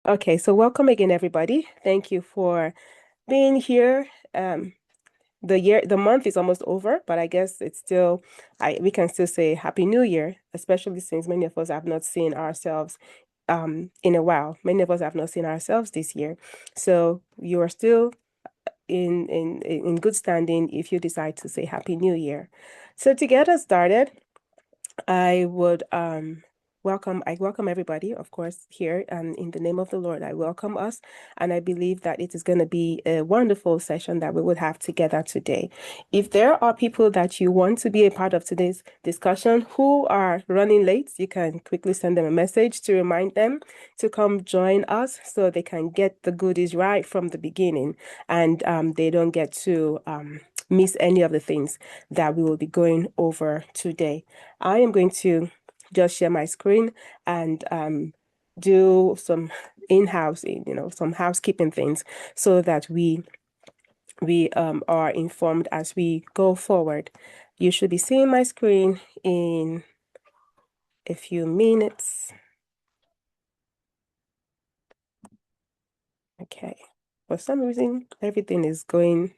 Okay, so welcome again, everybody. Thank you for being here. The month is almost over, but I guess it's still, we can still say Happy New Year, especially since many of us have not seen ourselves in a while. Many of us have not seen ourselves this year. So you are still in good standing if you decide to say Happy New Year. So to get us started, I would I welcome everybody, of course, here in the name of the Lord. I welcome us, and I believe that it is going to be a wonderful session that we would have together today. If there are people that you want to be a part of today's discussion who are running late, you can quickly send them a message to remind them to come join us so they can get the goodies right from the beginning, and they don't get to miss any of the things that we will be going over today. I am going to just share my screen and do some in-house, some housekeeping things so that we are informed as we go forward. You should be seeing my screen in a few minutes. Okay. For some reason, everything is going.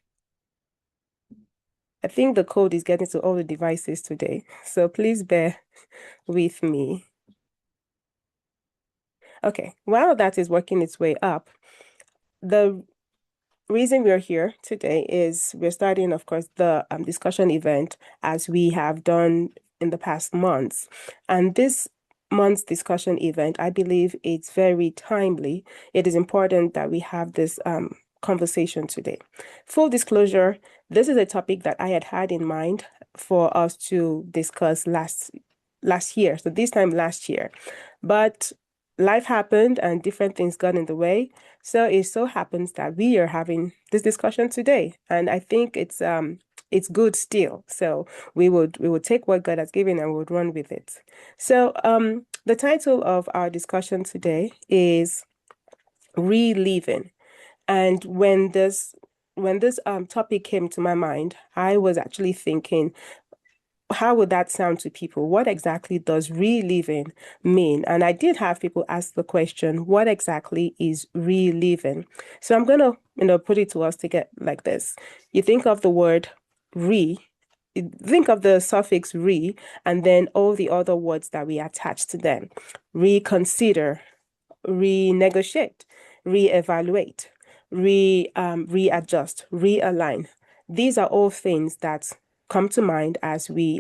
I think the code is getting to all the devices today. So please bear with me. Okay, while that is working its way up, the reason we're here today is we're starting, of course, the discussion event as we have done in the past months. And this month's discussion event, I believe it's very timely. It is important that we have this conversation today. Full disclosure, this is a topic that I had in mind for us to discuss last year. So this time last year. But life happened and different things got in the way. So it so happens that we are having this discussion today, and I think it's good still. So we would take what God has given and we would run with it. So the title of our discussion today is Reliving. And when this topic came to my mind, I was actually thinking, how would that sound to people? What exactly does reliving mean? And I did have people ask the question, what exactly is reliving? So I'm gonna, put it to us to get like this. You think of the word re, think of the suffix re, and then all the other words that we attach to them. Reconsider, renegotiate, reevaluate, readjust, realign. These are all things that come to mind as we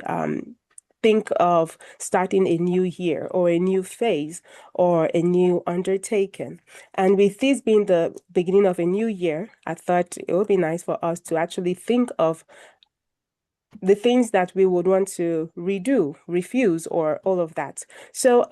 think of starting a new year or a new phase or a new undertaking. And with this being the beginning of a new year, I thought it would be nice for us to actually think of the things that we would want to redo, refuse, or all of that. So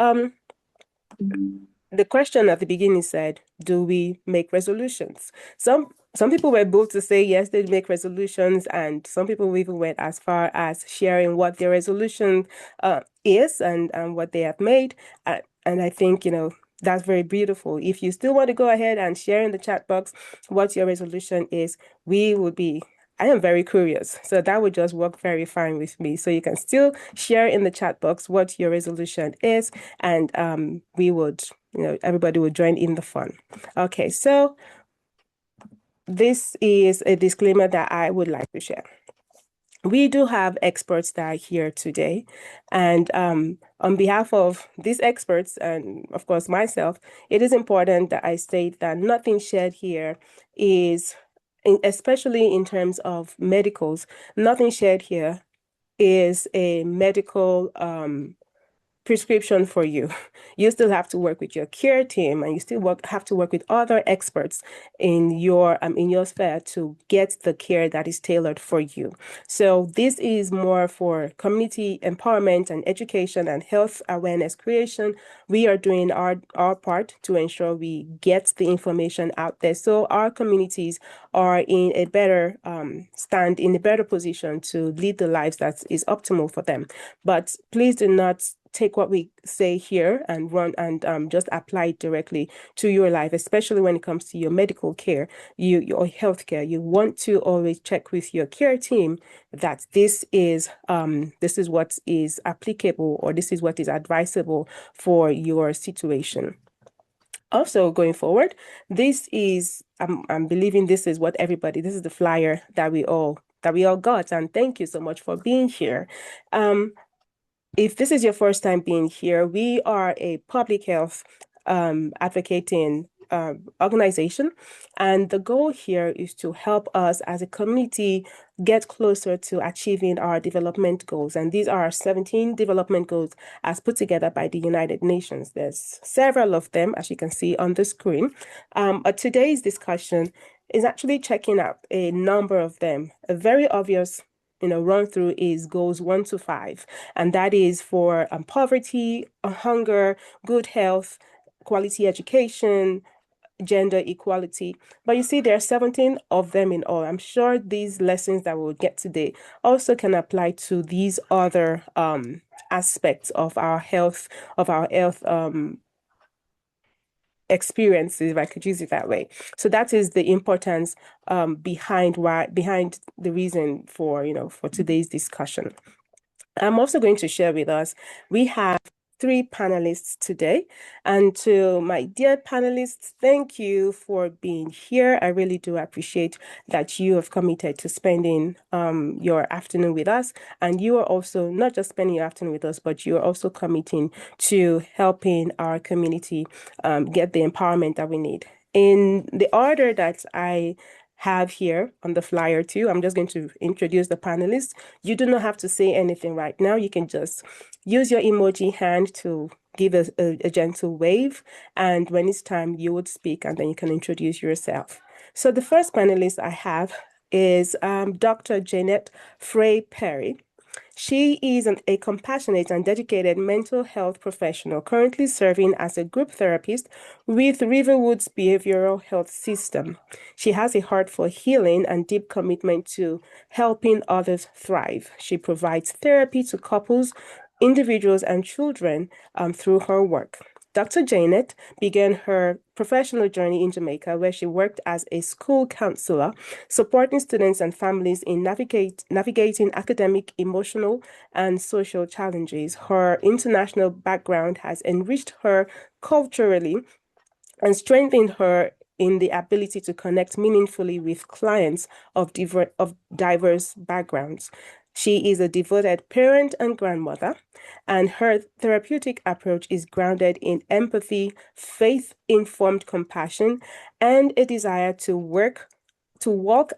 the question at the beginning said, do we make resolutions? Some people were bold to say yes, they make resolutions, and some people even went as far as sharing what their resolution is and what they have made. And I think, that's very beautiful. If you still want to go ahead and share in the chat box what your resolution is, I am very curious. So that would just work very fine with me. So you can still share in the chat box what your resolution is, and we would, everybody would join in the fun. Okay, so this is a disclaimer that I would like to share. We do have experts that are here today, and on behalf of these experts and of course myself, it is important that I state that nothing shared here is, especially in terms of medicals, nothing shared here is a medical prescription for you. You still have to work with your care team, and you still have to work with other experts in your sphere to get the care that is tailored for you. So this is more for community empowerment and education and health awareness creation. We are doing our part to ensure we get the information out there so our communities are in a better stand in a better position to lead the lives that is optimal for them. But please do not take what we say here and run and just apply it directly to your life, especially when it comes to your medical care, your healthcare. You want to always check with your care team that this is what is applicable or this is what is advisable for your situation. Also, going forward, I'm believing this is what everybody, this is the flyer that we all got. And thank you so much for being here. Um, if this is your first time being here, we are a public health advocating organization. And the goal here is to help us as a community get closer to achieving our development goals. And these are 17 development goals as put together by the United Nations. There's several of them, as you can see on the screen. But today's discussion is actually checking out a number of them. A very obvious run through is goals 1 to 5, and that is for poverty, hunger, good health, quality education, gender equality. But you see, there are 17 of them in all. I'm sure these lessons that we'll get today also can apply to these other aspects of our health experiences, if I could use it that way. So that is the importance behind the reason for today's discussion. I'm also going to share with us, we have 3 panelists today. And to my dear panelists, thank you for being here. I really do appreciate that you have committed to spending your afternoon with us. And you are also not just spending your afternoon with us, but you are also committing to helping our community get the empowerment that we need. In the order that I have here on the flyer too, I'm just going to introduce the panelists. You do not have to say anything right now. You can just use your emoji hand to give a gentle wave. And when it's time, you would speak and then you can introduce yourself. So the first panelist I have is Dr. Janet Frey Perry. She is a compassionate and dedicated mental health professional currently serving as a group therapist with Riverwood's Behavioral Health System. She has a heart for healing and deep commitment to helping others thrive. She provides therapy to couples, individuals, and children through her work. Dr. Janet began her professional journey in Jamaica, where she worked as a school counselor, supporting students and families in navigating academic, emotional, and social challenges. Her international background has enriched her culturally and strengthened her in the ability to connect meaningfully with clients of diverse backgrounds. She is a devoted parent and grandmother, and her therapeutic approach is grounded in empathy, faith-informed compassion, and a desire to walk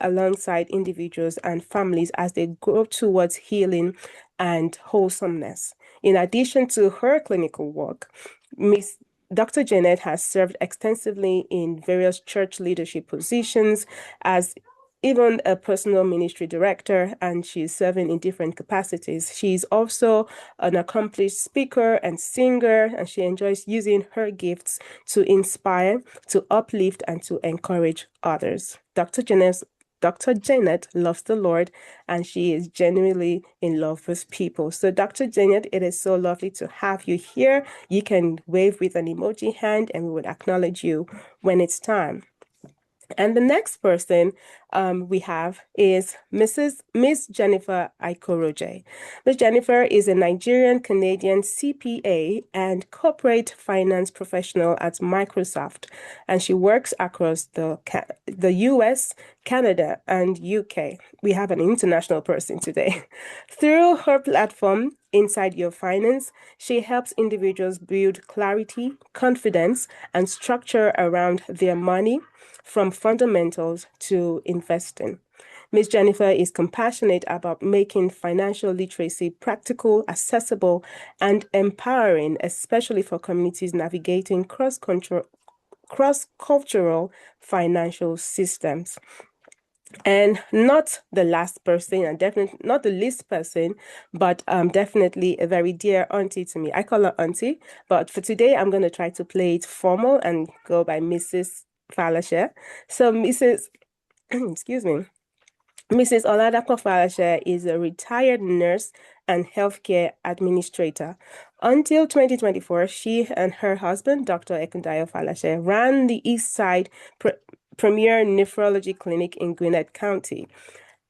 alongside individuals and families as they grow towards healing and wholesomeness. In addition to her clinical work, Miss Dr. Janet has served extensively in various church leadership positions as even a personal ministry director, and she's serving in different capacities. She's also an accomplished speaker and singer, and she enjoys using her gifts to inspire, to uplift, and to encourage others. Dr. Janet loves the Lord, and she is genuinely in love with people. So, Dr. Janet, it is so lovely to have you here. You can wave with an emoji hand, and we would acknowledge you when it's time. And the next person we have is Miss Jennifer Ikoroje. Miss Jennifer is a Nigerian-Canadian CPA and corporate finance professional at Microsoft, and she works across the US, Canada, and UK. We have an international person today. Through her platform, Inside Your Finance, she helps individuals build clarity, confidence, and structure around their money, from fundamentals to investing. Ms. Jennifer is compassionate about making financial literacy practical, accessible, and empowering, especially for communities navigating cross-cultural financial systems. And not the last person, and definitely not the least person, but definitely a very dear auntie to me. I call her auntie, but for today, I'm going to try to play it formal and go by Mrs. Falashe. So excuse me, Mrs. Oladapo Falashe is a retired nurse and healthcare administrator. Until 2024, she and her husband, Dr. Ekundayo Falashe, ran the East Side Premier Nephrology Clinic in Gwinnett County,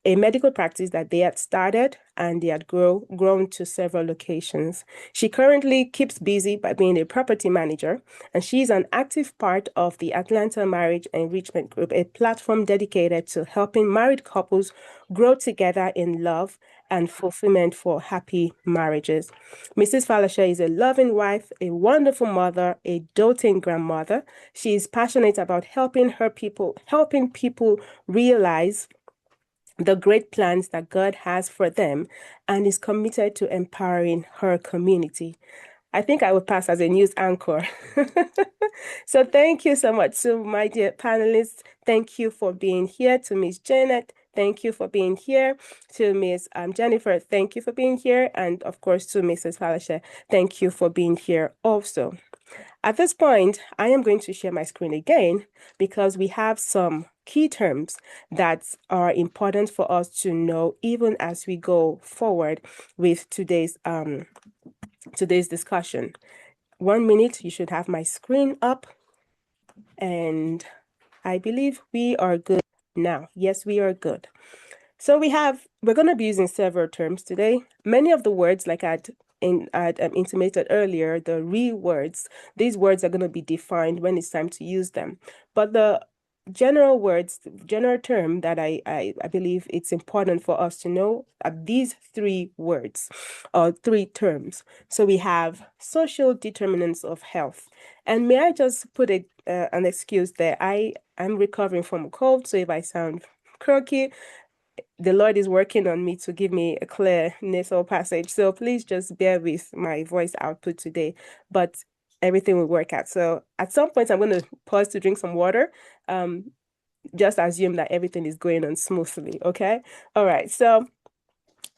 a medical practice that they had started and they had grown to several locations. She currently keeps busy by being a property manager, and she's an active part of the Atlanta Marriage Enrichment Group, a platform dedicated to helping married couples grow together in love and fulfillment for happy marriages. Mrs. Falasha is a loving wife, a wonderful mother, a doting grandmother. She is passionate about helping people realize the great plans that God has for them, and is committed to empowering her community. I think I will pass as a news anchor. So thank you so much to my dear panelists. Thank you for being here. To Miss Janet, thank you for being here. To Miss Jennifer, thank you for being here. And of course, to Mrs. Falasha, thank you for being here also. At this point, I am going to share my screen again because we have some key terms that are important for us to know even as we go forward with today's discussion. 1 minute, you should have my screen up, and I believe we are good now. Yes, we are good. So we're going to be using several terms today. Many of the words, like I'd intimated earlier, the words, these words are going to be defined when it's time to use them. But the general words, general term that I believe it's important for us to know are these three words or three terms. So we have social determinants of health. And may I just put an excuse there? I'm recovering from a cold, so if I sound croaky, the Lord is working on me to give me a clear nasal passage. So please just bear with my voice output today, but everything will work out. So at some point, I'm going to pause to drink some water. Just assume that everything is going on smoothly. Okay. All right. So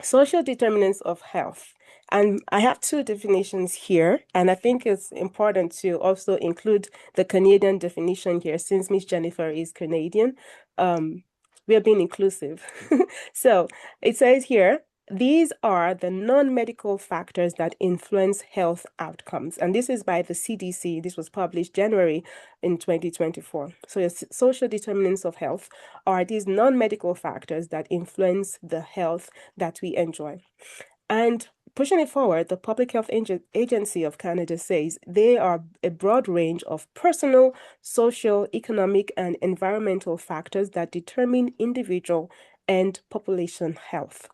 social determinants of health. And I have two definitions here, and I think it's important to also include the Canadian definition here since Miss Jennifer is Canadian. We are being inclusive. So it says here, these are the non-medical factors that influence health outcomes. And this is by the CDC. This was published January in 2024. So social determinants of health are these non-medical factors that influence the health that we enjoy. And pushing it forward, the Public Health Agency of Canada says they are a broad range of personal, social, economic, and environmental factors that determine individual and population health.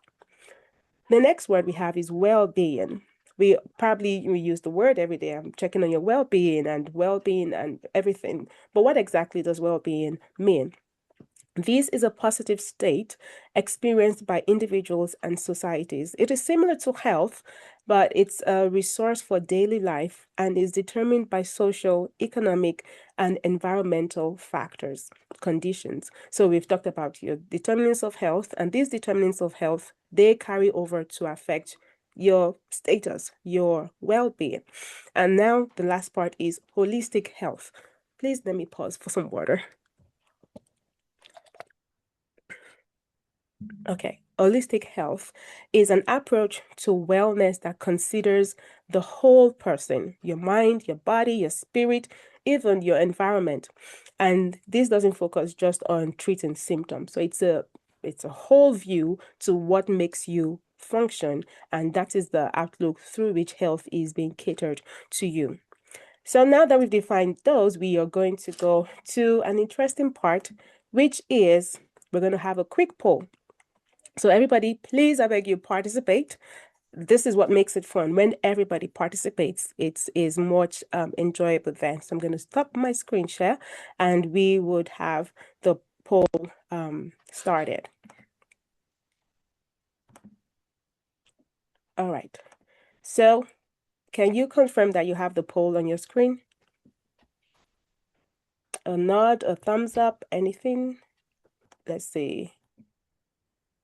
The next word we have is well-being. We use the word every day. I'm checking on your well-being and everything. But what exactly does well-being mean? This is a positive state experienced by individuals and societies. It is similar to health, but it's a resource for daily life and is determined by social, economic, and environmental factors, conditions. So we've talked about your determinants of health, and these determinants of health, they carry over to affect your status, your well-being. And now the last part is holistic health. Please let me pause for some water. Okay, holistic health is an approach to wellness that considers the whole person, your mind, your body, your spirit, even your environment. And this doesn't focus just on treating symptoms. So it's a whole view to what makes you function, and that is the outlook through which health is being catered to you. So now that we've defined those, we are going to go to an interesting part, which is we're going to have a quick poll. So everybody, please, I beg you, participate. This is what makes it fun. When everybody participates, it is much enjoyable then. So I'm going to stop my screen share and we would have the poll started. All right. So can you confirm that you have the poll on your screen? A nod, a thumbs up, anything? Let's see.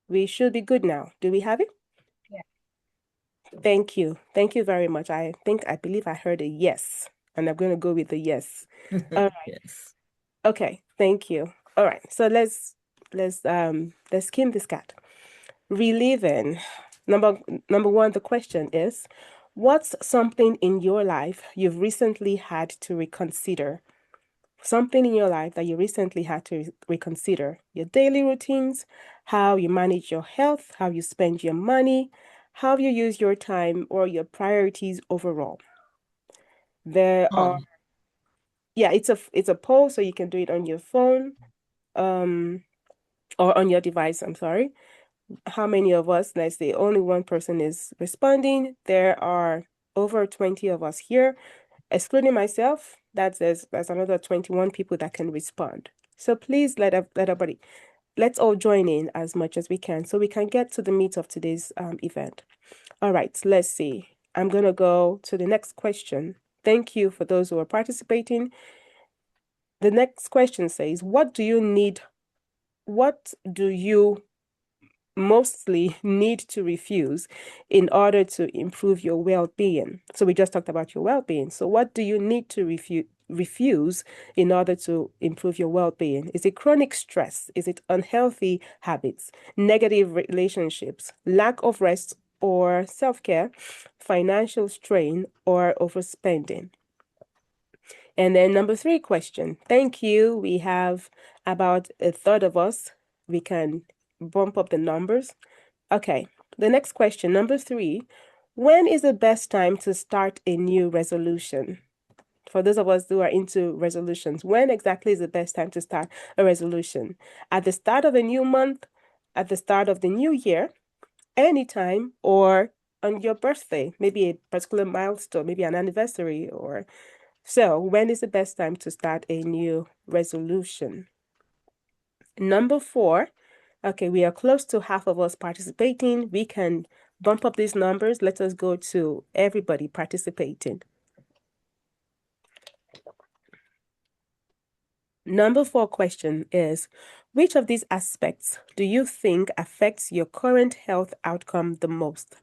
We should be good now. Do we have it? Yeah. Thank you. Thank you very much. I believe I heard a yes, and I'm going to go with the yes. All right. Yes. Okay. Thank you. All right. So let's skim this cat. Reliving. Number one, the question is, what's something in your life you've recently had to reconsider? Something in your life that you recently had to reconsider. Your daily routines, how you manage your health, how you spend your money, how you use your time, or your priorities overall. There are, Oh, yeah, it's a poll, so you can do it on your phone, um, or on your device, I'm sorry. How many of us, let's say only one person is responding. There are over 20 of us here, excluding myself. That's another 21 people that can respond. So please let everybody, let's all join in as much as we can so we can get to the meat of today's event. All right, let's see. I'm gonna go to the next question. Thank you for those who are participating. The next question says, what do you mostly need to refuse in order to improve your well-being? So we just talked about your well-being. So what do you need to refuse in order to improve your well-being? Is it chronic stress? Is it unhealthy habits, negative relationships, lack of rest or self-care, financial strain, or overspending? And then number 3 question. Thank you. We have about a third of us. We can bump up the numbers. Okay, the next question, number 3. When is the best time to start a new resolution? For those of us who are into resolutions, when exactly is the best time to start a resolution? At the start of a new month, at the start of the new year, anytime, or on your birthday, maybe a particular milestone, maybe an anniversary, or so when is the best time to start a new resolution? Number 4, okay, we are close to half of us participating. We can bump up these numbers. Let us go to everybody participating. Number 4 question is, which of these aspects do you think affects your current health outcome the most?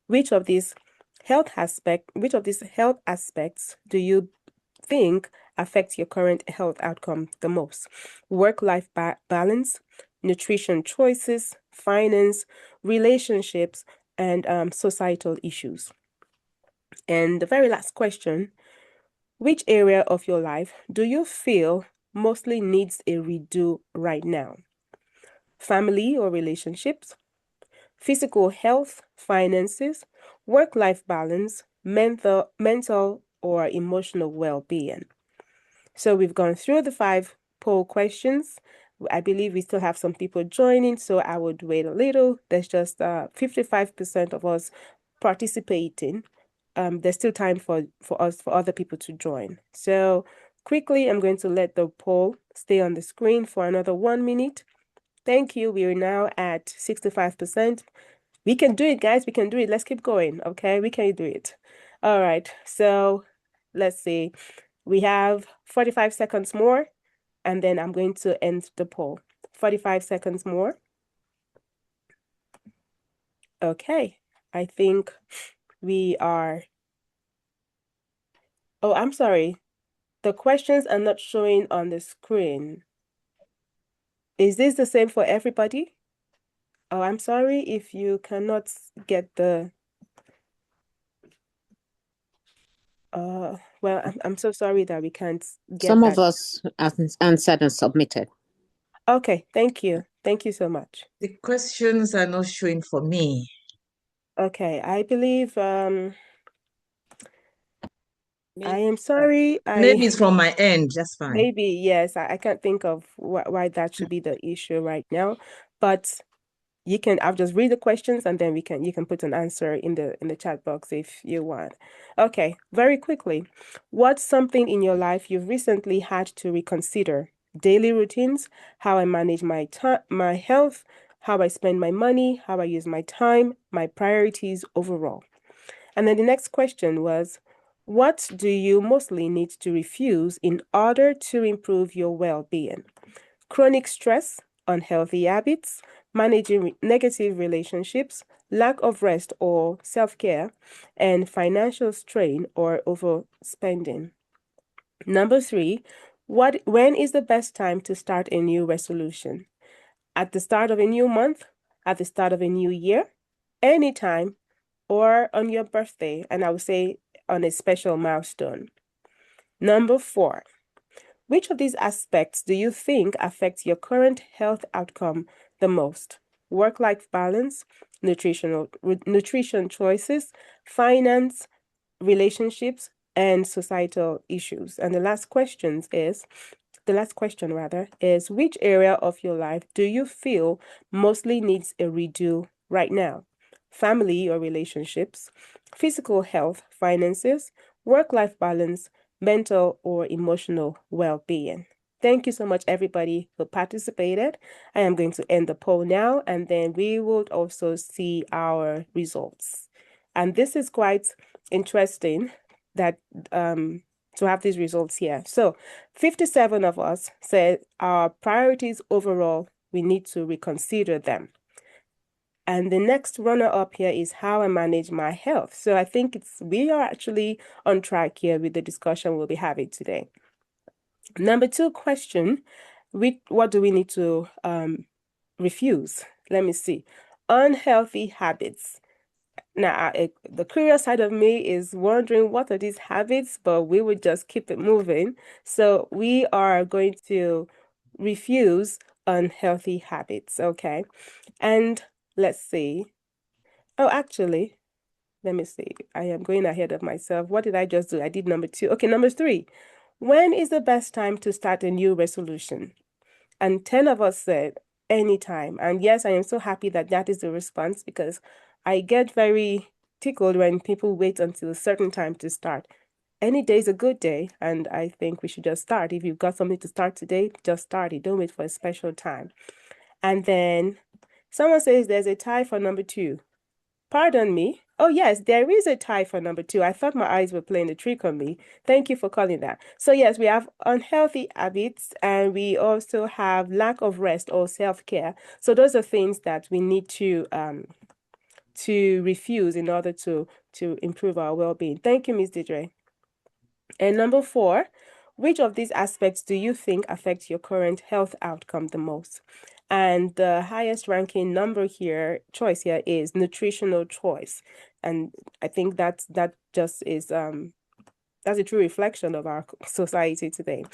Which of these which of these health aspects do you think affects your current health outcome the most? Work-life balance, nutrition choices, finance, relationships, and societal issues. And the very last question, which area of your life do you feel mostly needs a redo right now? Family or relationships, physical health, finances, work-life balance, mental or emotional well-being. So we've gone through the 5 poll questions. I believe we still have some people joining, so I would wait a little. There's just 55% of us participating. There's still time for other people to join. So quickly, I'm going to let the poll stay on the screen for another 1 minute. Thank you. We are now at 65%. We can do it, guys. We can do it. Let's keep going. Okay, we can do it. All right. So let's see. We have 45 seconds more, and then I'm going to end the poll. 45 seconds more. Okay. I think we are. Oh, I'm sorry. The questions are not showing on the screen. Is this the same for everybody? Oh, I'm sorry if you cannot get the well, I'm so sorry that we can't get Some of that. us answered and submitted. Okay, thank you. Thank you so much. the questions are not showing for me. Okay, I believe I Maybe, am sorry. maybe it's from my end. That's fine. Maybe yes, I can't think of why that should be the issue right now, but I'll just read the questions and then you can put an answer in the chat box if you want. Okay, very quickly. What's something in your life you've recently had to reconsider? Daily routines, how I manage my time, my health, how I spend my money, how I use my time, my priorities overall. And then the next question was, what do you mostly need to refuse in order to improve your well-being? Chronic stress, unhealthy habits, managing negative relationships, lack of rest or self-care, and financial strain or overspending. Number 3, when is the best time to start a new resolution? At the start of a new month, at the start of a new year, anytime, or on your birthday, and I would say on a special milestone. Number 4, which of these aspects do you think affects your current health outcome the most? work-life balance, nutrition choices, finance, relationships, and societal issues. And the last question rather, is which area of your life do you feel mostly needs a redo right now? Family or relationships, physical health, finances, work-life balance, mental or emotional well-being. Thank you so much, everybody who participated. I am going to end the poll now, and then we will also see our results. And this is quite interesting that to have these results here. So 57 of us said our priorities overall, we need to reconsider them. And the next runner-up here is how I manage my health. So I think we are actually on track here with the discussion we'll be having today. Number 2 question, what do we need to refuse? Let me see. Unhealthy habits. Now, the curious side of me is wondering what are these habits, but we would just keep it moving. So we are going to refuse unhealthy habits, okay? And let's see. Oh, actually, let me see. I am going ahead of myself. What did I just do? I did number 2. Okay, number 3. When is the best time to start a new resolution? And 10 of us said anytime. And yes, I am so happy that that is the response, because I get very tickled when people wait until a certain time to start. Any day is a good day, and I think we should just start. If you've got something to start today, just start it. Don't wait for a special time. And then someone says there's a tie for number 2. Pardon me. Oh, yes, there is a tie for number 2. I thought my eyes were playing a trick on me. Thank you for calling that. So, yes, we have unhealthy habits, and we also have lack of rest or self-care. So those are things that we need to refuse in order to improve our well-being. Thank you, Ms. Didre. And number 4, which of these aspects do you think affect your current health outcome the most? And the highest ranking choice here is nutritional choice. And I think that just is that's a true reflection of our society today.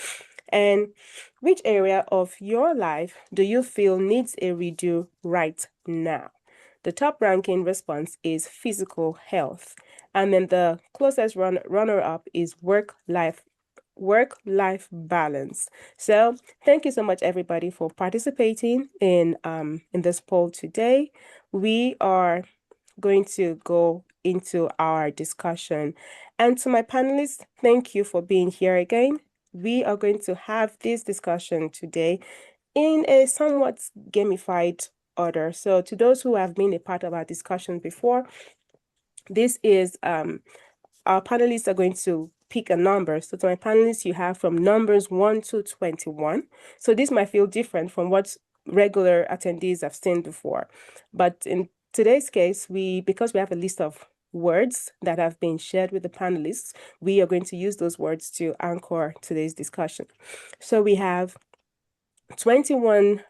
And which area of your life do you feel needs a redo right now? The top ranking response is physical health. And then the closest runner-up is work-life balance. So thank you so much, everybody, for participating in this poll today. We are going to go into our discussion. And to my panelists, thank you for being here again. We are going to have this discussion today in a somewhat gamified order. So to those who have been a part of our discussion before, this is our panelists are going to pick a number. So to my panelists, you have from numbers 1 to 21. So this might feel different from what regular attendees have seen before. But in today's case, because we have a list of words that have been shared with the panelists, we are going to use those words to anchor today's discussion. So we have 21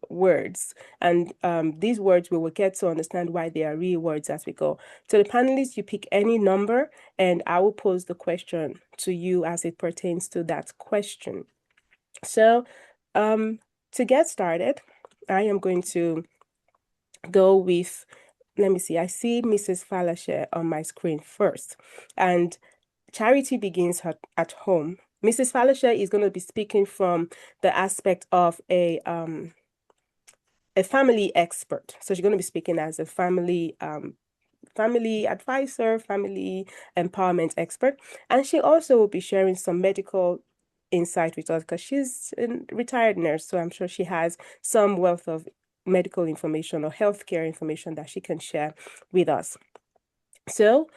words, and these words we will get to understand why they are words as we go. To the panelists, you pick any number, and I will pose the question to you as it pertains to that question. So to get started, I am going to go with, let me see, I see Mrs. Falashe on my screen first, and charity begins at home. Mrs. Falashe is going to be speaking from the aspect of a family expert. So she's going to be speaking as a family advisor, family empowerment expert. And she also will be sharing some medical insight with us, because she's a retired nurse. So I'm sure she has some wealth of medical information or healthcare information that she can share with us. So,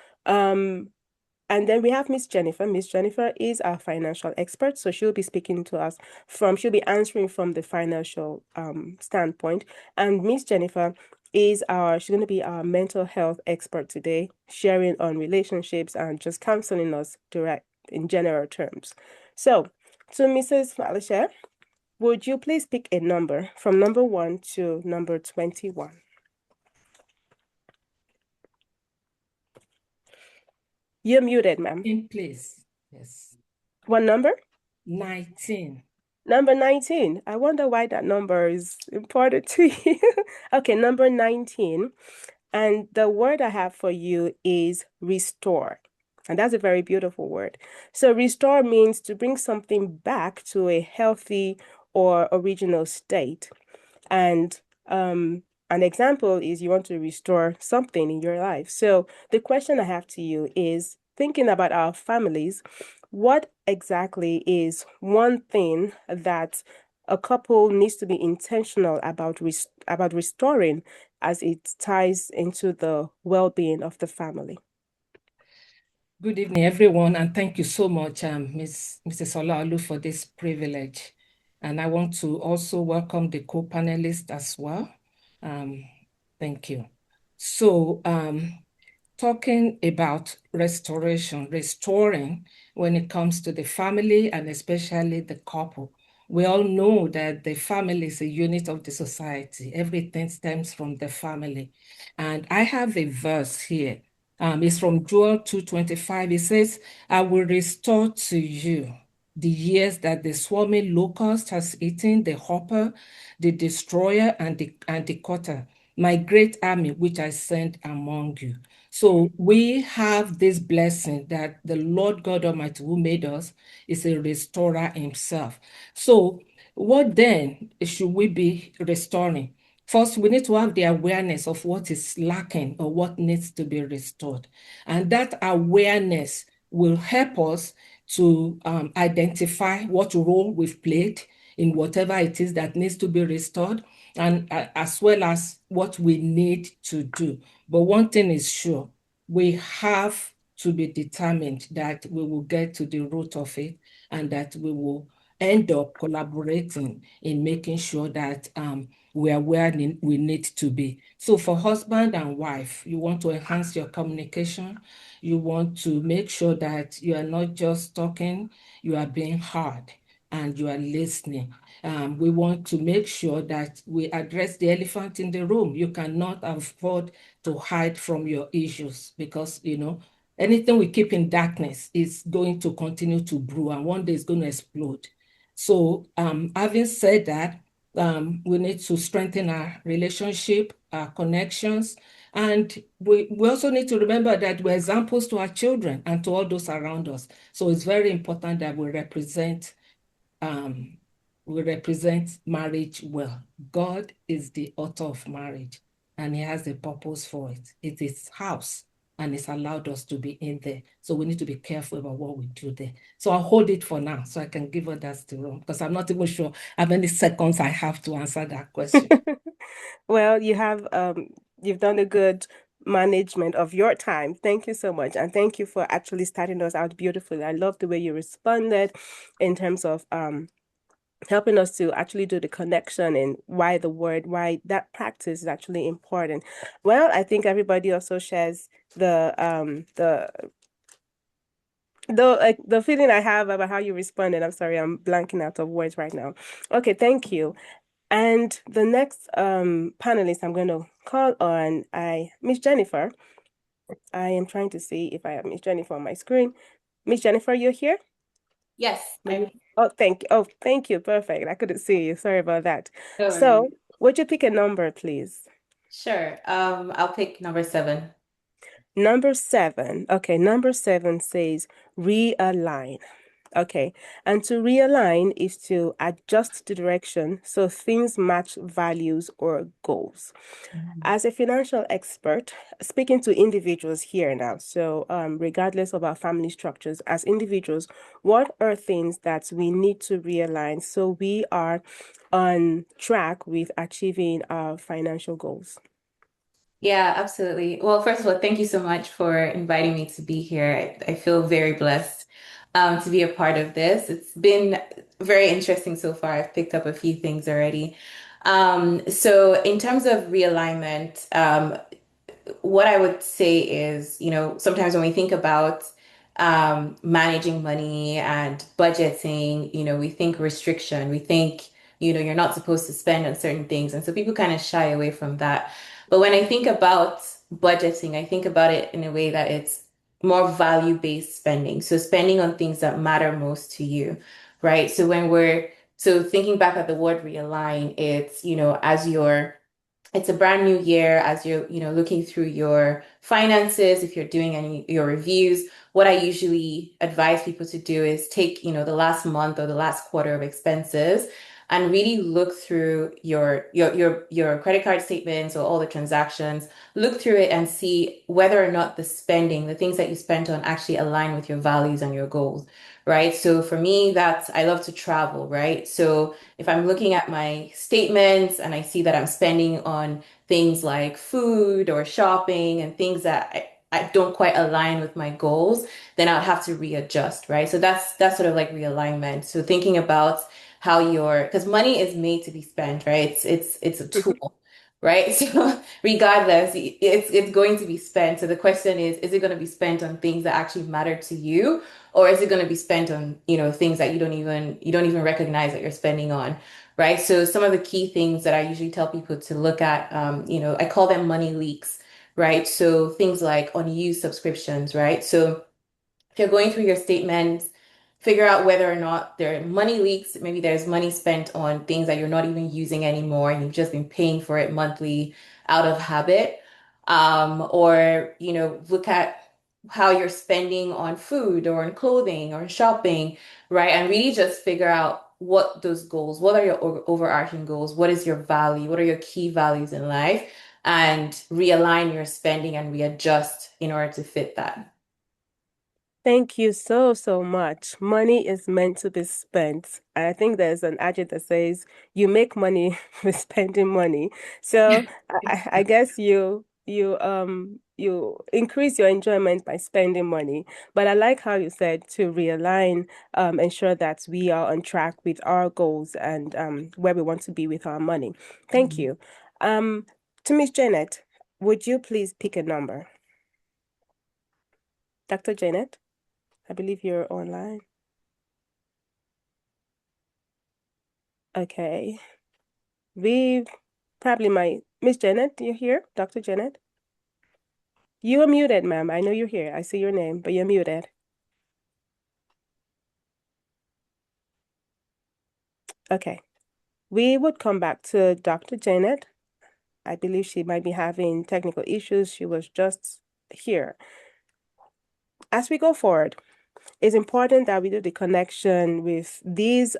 and then we have Miss Jennifer. Miss Jennifer is our financial expert. So she'll be speaking to us she'll be answering from the financial standpoint. And Miss Jennifer is she's going to be our mental health expert today, sharing on relationships and just counseling us direct in general terms. So to Mrs. Felicia, would you please pick a number from number 1 to number 21? You're muted, ma'am. In place. Yes. What number? 19. Number 19. I wonder why that number is important to you. Okay, number 19. And the word I have for you is restore. And that's a very beautiful word. So, restore means to bring something back to a healthy or original state. And an example is you want to restore something in your life. So the question I have to you is thinking about our families, what exactly is one thing that a couple needs to be intentional about about restoring as it ties into the well-being of the family? Good evening, everyone, and thank you so much, Mrs. Olaolu, for this privilege. And I want to also welcome the co-panelists as well. Thank you. So, talking about restoring when it comes to the family and especially the couple. We all know that the family is a unit of the society. Everything stems from the family. And I have a verse here. It's from Joel 2:25. It says, I will restore to you the years that the swarming locust has eaten, the hopper, the destroyer, and the cutter, my great army which I sent among you. So we have this blessing that the Lord God Almighty, who made us, is a restorer himself. So what then should we be restoring? First, we need to have the awareness of what is lacking or what needs to be restored. And that awareness will help us to identify what role we've played in whatever it is that needs to be restored, and as well as what we need to do. But one thing is sure, we have to be determined that we will get to the root of it and that we will end up collaborating in making sure that we are where we need to be. So for husband and wife, you want to enhance your communication. You want to make sure that you are not just talking, you are being heard and you are listening. We want to make sure that we address the elephant in the room. You cannot afford to hide from your issues because, anything we keep in darkness is going to continue to brew and one day it's going to explode. So having said that, we need to strengthen our relationship, our connections, and we also need to remember that we're examples to our children and to all those around us. So it's very important that um, we represent marriage well. God is the author of marriage and he has a purpose for it. It is his house and it's allowed us to be in there. So we need to be careful about what we do there. So I'll hold it for now so I can give others the room because I'm not even sure how many seconds I have to answer that question. Well, you've done a good management of your time. Thank you so much. And thank you for actually starting us out beautifully. I love the way you responded in terms of helping us to actually do the connection and why that practice is actually important. Well, I think everybody also shares the feeling I have about how you responded. I'm sorry, I'm blanking out of words right now. Okay, thank you. And the next panelist I'm going to call on, Miss Jennifer. I am trying to see if I have Miss Jennifer on my screen. Miss Jennifer, you're here? Yes, Oh, thank you. Oh, thank you. Perfect. I couldn't see you. Sorry about that. no So, worries. would you pick a number, please? Sure. I'll pick number 7. Number 7. Okay, number 7 says realign. Okay, and to realign is to adjust the direction so things match values or goals. As a financial expert, speaking to individuals here now, so regardless of our family structures, as individuals, what are things that we need to realign so we are on track with achieving our financial goals? Yeah, absolutely. Well, first of all, thank you so much for inviting me to be here. I feel very blessed to be a part of this. It's been very interesting so far. I've picked up a few things already. So in terms of realignment, what I would say is, sometimes when we think about managing money and budgeting, we think restriction, we think, you're not supposed to spend on certain things. And so people kind of shy away from that. But when I think about budgeting, I think about it in a way that it's more value-based spending. So spending on things that matter most to you, right? So when we're So thinking back at the word realign, it's, it's a brand new year as you're, looking through your finances, if you're doing any your reviews, what I usually advise people to do is take, the last month or the last quarter of expenses and really look through your credit card statements or all the transactions, look through it and see whether or not the spending, the things that you spent on actually align with your values and your goals, right? So for me, I love to travel, right? So if I'm looking at my statements and I see that I'm spending on things like food or shopping and things that I don't quite align with my goals, then I'll have to readjust, right? So that's sort of like realignment. So thinking about how because money is made to be spent, right? It's a tool, right? So regardless, it's going to be spent. So the question is it going to be spent on things that actually matter to you? Or is it going to be spent on, things that you don't even recognize that you're spending on, right? So some of the key things that I usually tell people to look at, I call them money leaks, right? So things like unused subscriptions, right? So if you're going through your statements, figure out whether or not there are money leaks. Maybe there's money spent on things that you're not even using anymore and you've just been paying for it monthly out of habit. Or, look at how you're spending on food or on clothing or shopping, right? And really just figure out what those goals, what are your overarching goals? What is your value? What are your key values in life? And realign your spending and readjust in order to fit that. Thank you so, so much. Money is meant to be spent. I think there's an adage that says you make money with spending money. So I guess you increase your enjoyment by spending money. But I like how you said to realign, ensure that we are on track with our goals and where we want to be with our money. Thank you. Um, to Miss Janet, would you please pick a number? Dr. Janet? I believe you're online. Okay. We probably might. Miss Janet, you here? Dr. Janet? You are muted, ma'am. I know you're here. I see your name, but you're muted. Okay. We would come back to Dr. Janet. I believe she might be having technical issues. She was just here. As we go forward, it's important that we do the connection with these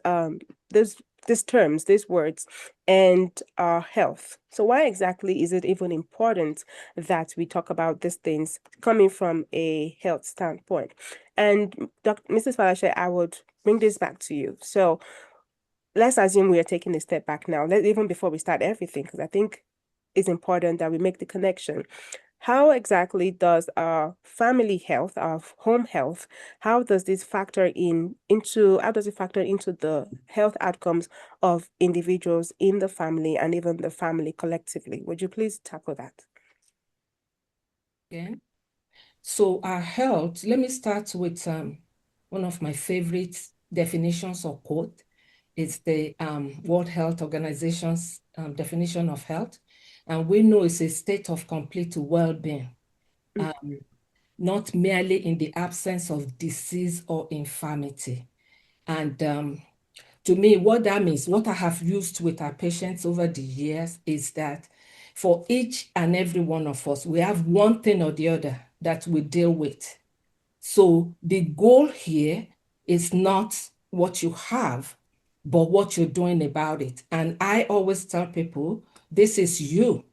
terms, these words, and our health. So why exactly is it even important that we talk about these things coming from a health standpoint? And Mrs. Falashe, I would bring this back to you. So let's assume we are taking a step back now, even before we start everything, because I think it's important that we make the connection. How exactly does our family health, our home health, how does it factor into the health outcomes of individuals in the family and even the family collectively? Would you please tackle that? Yeah. So our health, let me start with one of my favorite definitions or quote. It's the World Health Organization's definition of health. And we know it's a state of complete well-being, not merely in the absence of disease or infirmity. And to me, what that means, what I have used with our patients over the years is that for each and every one of us, we have one thing or the other that we deal with. So the goal here is not what you have, but what you're doing about it. And I always tell people, this is you.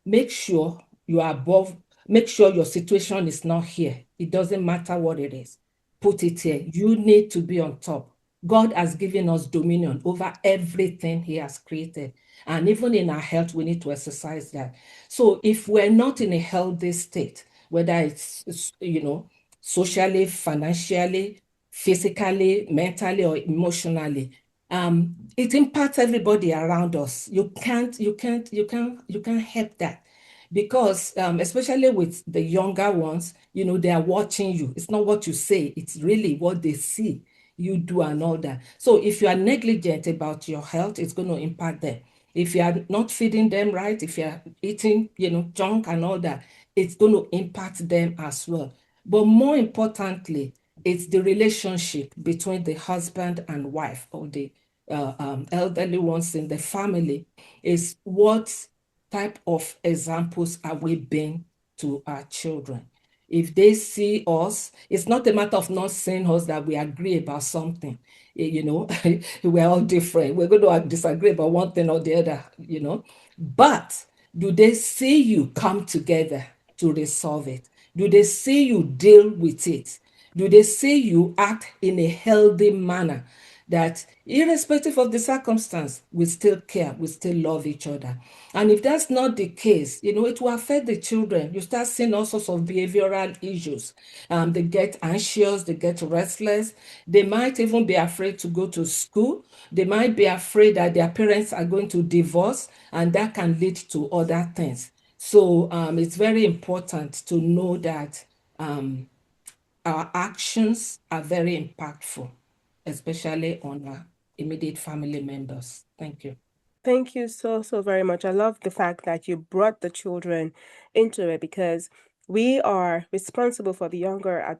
Make sure you are above, make sure your situation is not here. It doesn't matter what it is. Put it here. You need to be on top. God has given us dominion over everything he has created. And even in our health, we need to exercise that. So if we're not in a healthy state, whether it's socially, financially, physically, mentally, or emotionally, it impacts everybody around us. You can't help that because especially with the younger ones, they are watching you. It's not what you say, it's really what they see you do and all that. So if you are negligent about your health, it's going to impact them. If you are not feeding them right, if you are eating, junk and all that, it's going to impact them as well. But more importantly, it's the relationship between the husband and wife or the elderly ones in the family is what type of examples are we being to our children? If they see us, it's not a matter of not seeing us that we agree about something. We're all different. We're going to disagree about one thing or the other. But do they see you come together to resolve it? Do they see you deal with it? Do they see you act in a healthy manner that irrespective of the circumstance, we still care, we still love each other? And if that's not the case, it will affect the children. You start seeing all sorts of behavioral issues. They get anxious, they get restless. They might even be afraid to go to school. They might be afraid that their parents are going to divorce, and that can lead to other things. So it's very important to know that our actions are very impactful, especially on our immediate family members. Thank you. Thank you so, so very much. I love the fact that you brought the children into it because we are responsible for the younger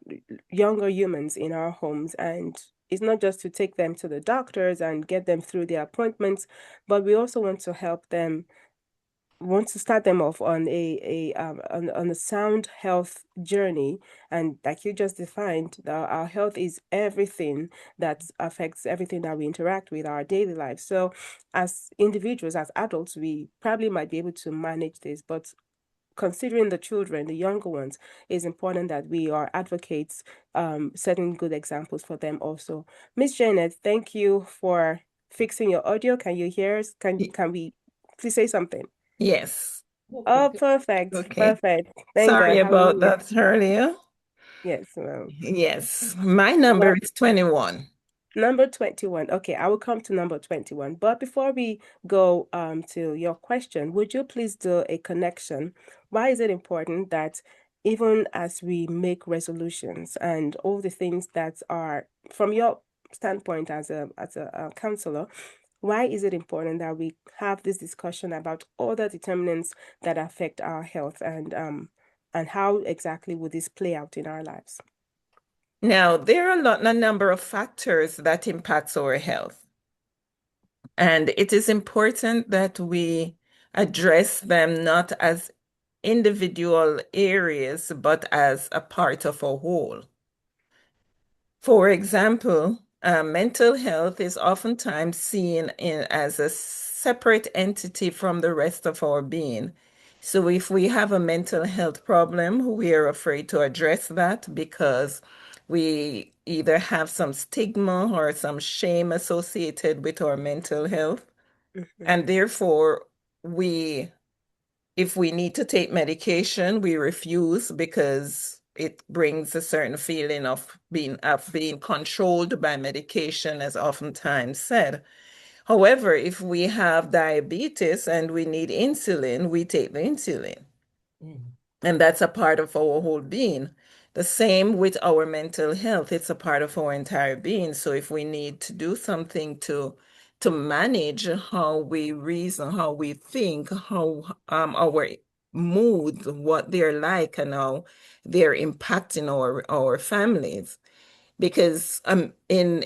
humans in our homes, and it's not just to take them to the doctors and get them through their appointments, but we also want to start them off on on a sound health journey. And like you just defined, our health is everything that affects everything that we interact with our daily life. So as individuals, as adults, we probably might be able to manage this, but considering the children, the younger ones, it's important that we are advocates, setting good examples for them also. Miss Janet, thank you for fixing your audio. Can you hear us? Can we please say something? Yes. Oh, perfect. Okay. Perfect. Thank Sorry God. about Hallelujah. that earlier. Yes. Well, Yes. My number well, is 21. number 21. Okay, I will come to number 21. But before we go to your question, would you please do a connection? Why is it important that even as we make resolutions and all the things that are from your standpoint as a counselor, why is it important that we have this discussion about other determinants that affect our health and how exactly would this play out in our lives? Now, there are a number of factors that impacts our health, and it is important that we address them not as individual areas, but as a part of a whole. For example, mental health is oftentimes seen as a separate entity from the rest of our being. So if we have a mental health problem, we are afraid to address that because we either have some stigma or some shame associated with our mental health. Mhm. And therefore, we if we need to take medication, we refuse because it brings a certain feeling of being controlled by medication, as oftentimes said. However, if we have diabetes and we need insulin, we take the insulin. Mm. And that's a part of our whole being. The same with our mental health. It's a part of our entire being. So if we need to do something to manage how we reason, how we think, how our moods, what they're like, and how they're impacting our families. Because in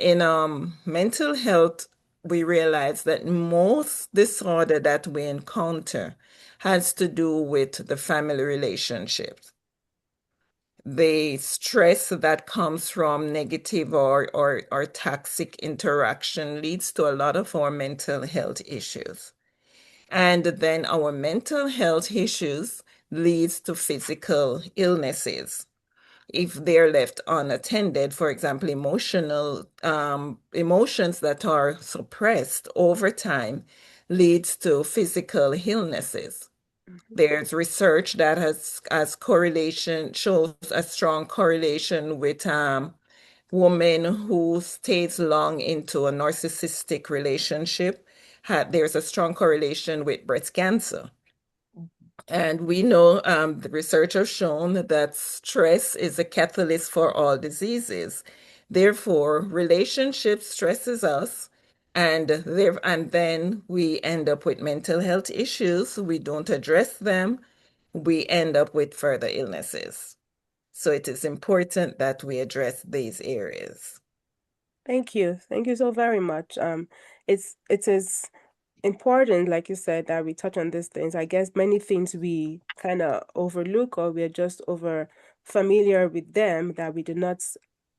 mental health, we realize that most disorder that we encounter has to do with the family relationships. The stress that comes from negative or toxic interaction leads to a lot of our mental health issues. And then our mental health issues leads to physical illnesses if they're left unattended. For example, emotions that are suppressed over time leads to physical illnesses. Mhm. There's research that has correlation shows a strong correlation with women who stays long into a narcissistic relationship. There's a strong correlation with breast cancer. And we know the research has shown that stress is a catalyst for all diseases. Therefore, relationship stresses us, and then we end up with mental health issues. We don't address them. We end up with further illnesses. So it is important that we address these areas. Thank you. Thank you so very much. It is important, like you said, that we touch on these things. I guess many things we kind of overlook, or we're just over familiar with them, that we do not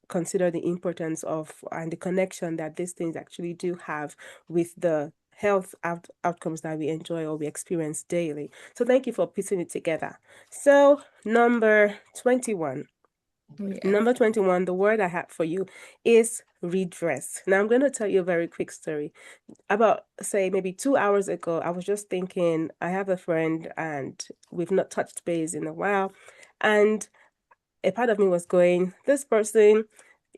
consider the importance of and the connection that these things actually do have with the health outcomes that we enjoy or we experience daily. So thank you for putting it together. So number 21. Yes. Number 21, the word I have for you is redress. Now, I'm going to tell you a very quick story. About, say, maybe 2 hours ago, I was just thinking, I have a friend and we've not touched base in a while. And a part of me was going, this person,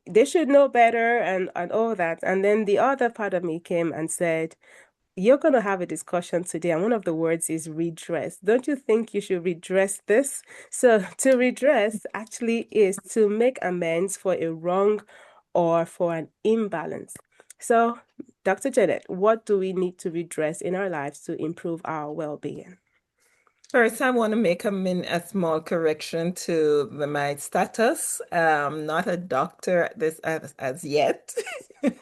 they should know better and all that. And then the other part of me came and said, you're going to have a discussion today, and one of the words is redress. Don't you think you should redress this? So, to redress actually is to make amends for a wrong or for an imbalance. So, Dr. Janet, what do we need to redress in our lives to improve our well-being? First, I want to make a small correction to my status. Not a doctor as yet.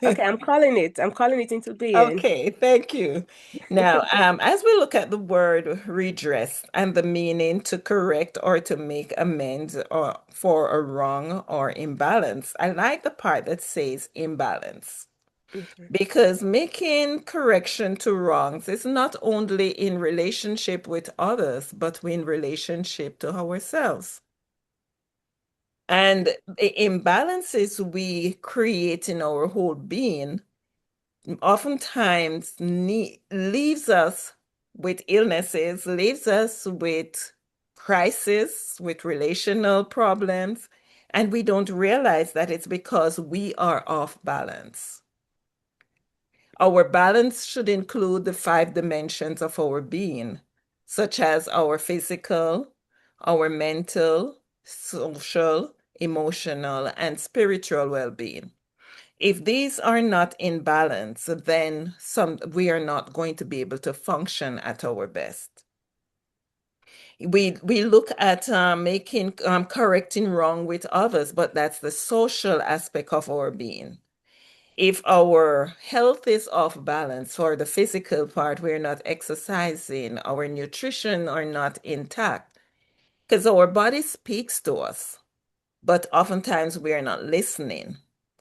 Okay, I'm calling it. I'm calling it into being. Okay, thank you. Now, as we look at the word redress and the meaning to correct or to make amends or for a wrong or imbalance, I like the part that says imbalance. Mhm. Because making correction to wrongs is not only in relationship with others, but in relationship to ourselves. And the imbalances we create in our whole being oftentimes leaves us with illnesses, leaves us with crisis, with relational problems, and we don't realize that it's because we are off balance. Our balance should include the 5 dimensions of our being, such as our physical, our mental, social, emotional, and spiritual well-being. If these are not in balance, then we are not going to be able to function at our best. We look at making correcting wrong with others, but that's the social aspect of our being. If our health is off balance, for the physical part, we're not exercising, our nutrition are not intact, because our body speaks to us, but oftentimes we are not listening.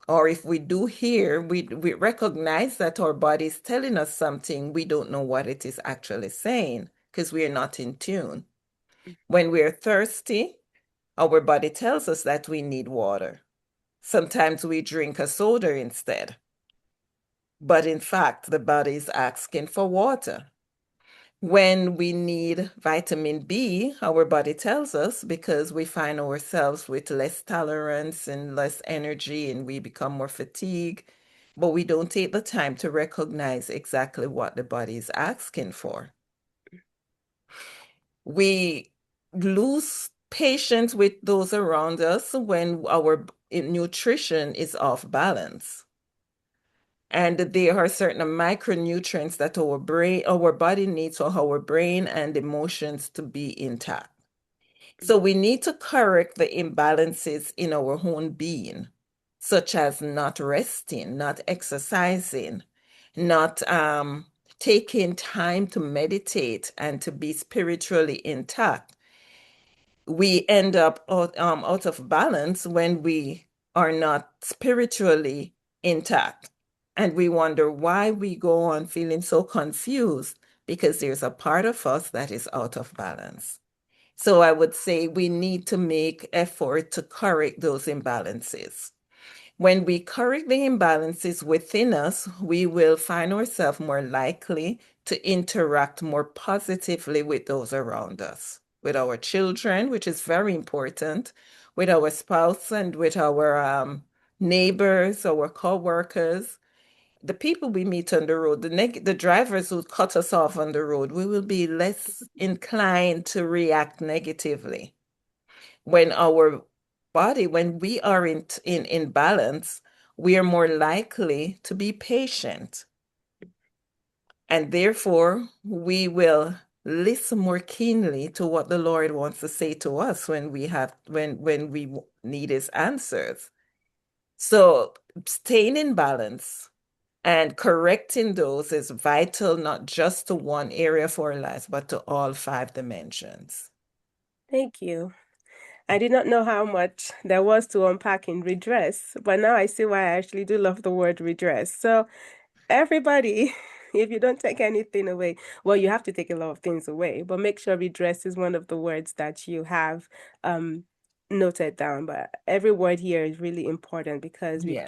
Or if we do hear, we recognize that our body is telling us something, we don't know what it is actually saying because we are not in tune. When we're thirsty, our body tells us that we need water. Sometimes we drink a soda instead. But in fact, the body is asking for water. When we need vitamin B, our body tells us because we find ourselves with less tolerance and less energy and we become more fatigued, but we don't take the time to recognize exactly what the body is asking for. We lose patience with those around us when our nutrition is off balance. And there are certain micronutrients that our body needs for our brain and emotions to be intact. So we need to correct the imbalances in our own being, such as not resting, not exercising, not taking time to meditate and to be spiritually intact. We end up out of balance when we are not spiritually intact. And we wonder why we go on feeling so confused because there's a part of us that is out of balance. So I would say we need to make effort to correct those imbalances. When we correct the imbalances within us, we will find ourselves more likely to interact more positively with those around us, with our children, which is very important, with our spouse and with our neighbors, our co-workers, the people we meet on the road, the drivers who cut us off on the road, we will be less inclined to react negatively. When when we are in balance, we are more likely to be patient. And therefore, we will listen more keenly to what the Lord wants to say to us when we need his answers. So staying in balance and correcting those is vital, not just to one area of our lives, but to all 5 dimensions. Thank you. I did not know how much there was to unpack in redress, but now I see why I actually do love the word redress. So everybody, if you don't take anything away, well, you have to take a lot of things away, but make sure redress is one of the words that you have noted down. But every word here is really important because Yes. we've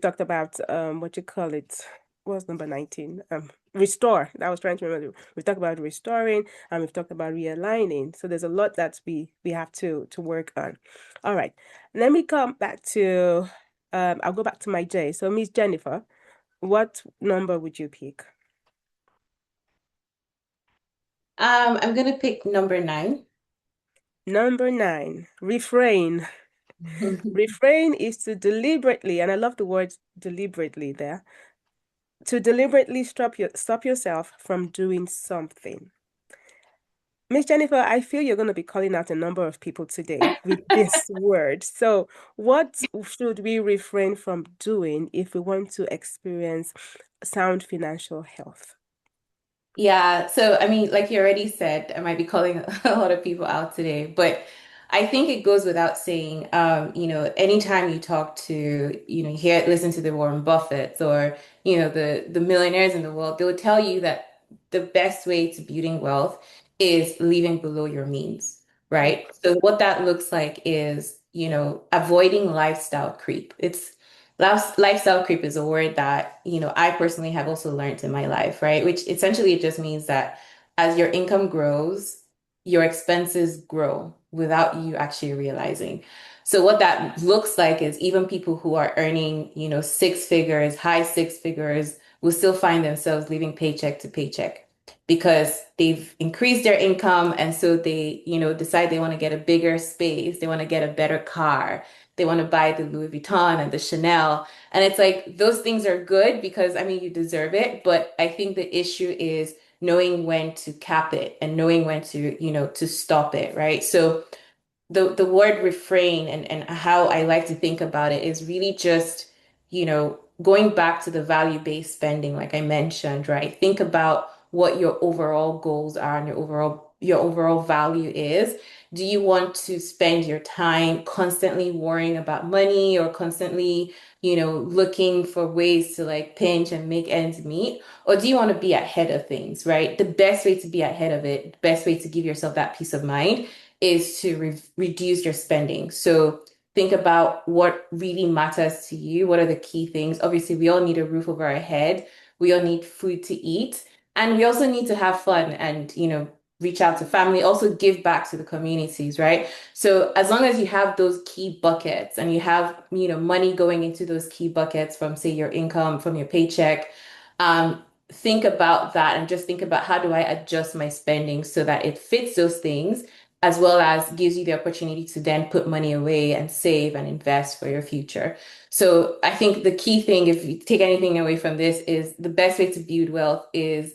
talked about what you call it. What's number 19? Restore. I was trying to remember. We've talked about restoring and we've talked about realigning. So there's a lot that we have to work on. All right. Let me come back to I'll go back to my J. So, Miss Jennifer, what number would you pick? I'm gonna pick number 9. Number 9, refrain. Refrain is to deliberately, and I love the word deliberately there, to deliberately stop yourself from doing something. Miss Jennifer, I feel you're going to be calling out a number of people today with this word. So, what should we refrain from doing if we want to experience sound financial health? Yeah, so I mean, like you already said, I might be calling a lot of people out today, but I think it goes without saying, anytime you talk to, listen to the Warren Buffetts or, the millionaires in the world, they would tell you that the best way to building wealth is living below your means, right? So what that looks like is, avoiding lifestyle creep. Lifestyle creep is a word that, I personally have also learned in my life, right? Which essentially it just means that as your income grows, your expenses grow without you actually realizing. So what that looks like is even people who are earning, six figures, high six figures, will still find themselves living paycheck to paycheck because they've increased their income and so they, decide they want to get a bigger space, they want to get a better car, they want to buy the Louis Vuitton and the Chanel. And it's like those things are good because I mean you deserve it, but I think the issue is knowing when to cap it and knowing when to, to stop it, right? So the word refrain and how I like to think about it is really just, going back to the value-based spending, like I mentioned, right? Think about what your overall goals are and your overall value is. Do you want to spend your time constantly worrying about money or constantly, looking for ways to like pinch and make ends meet? Or do you want to be ahead of things, right? The best way to be ahead of it, the best way to give yourself that peace of mind is to reduce your spending. So think about what really matters to you. What are the key things? Obviously, we all need a roof over our head. We all need food to eat. And we also need to have fun and, reach out to family, also give back to the communities, right? So as long as you have those key buckets and you have, money going into those key buckets from, say, your income, from your paycheck, think about that and just think about how do I adjust my spending so that it fits those things as well as gives you the opportunity to then put money away and save and invest for your future. So I think the key thing, if you take anything away from this, is the best way to build wealth is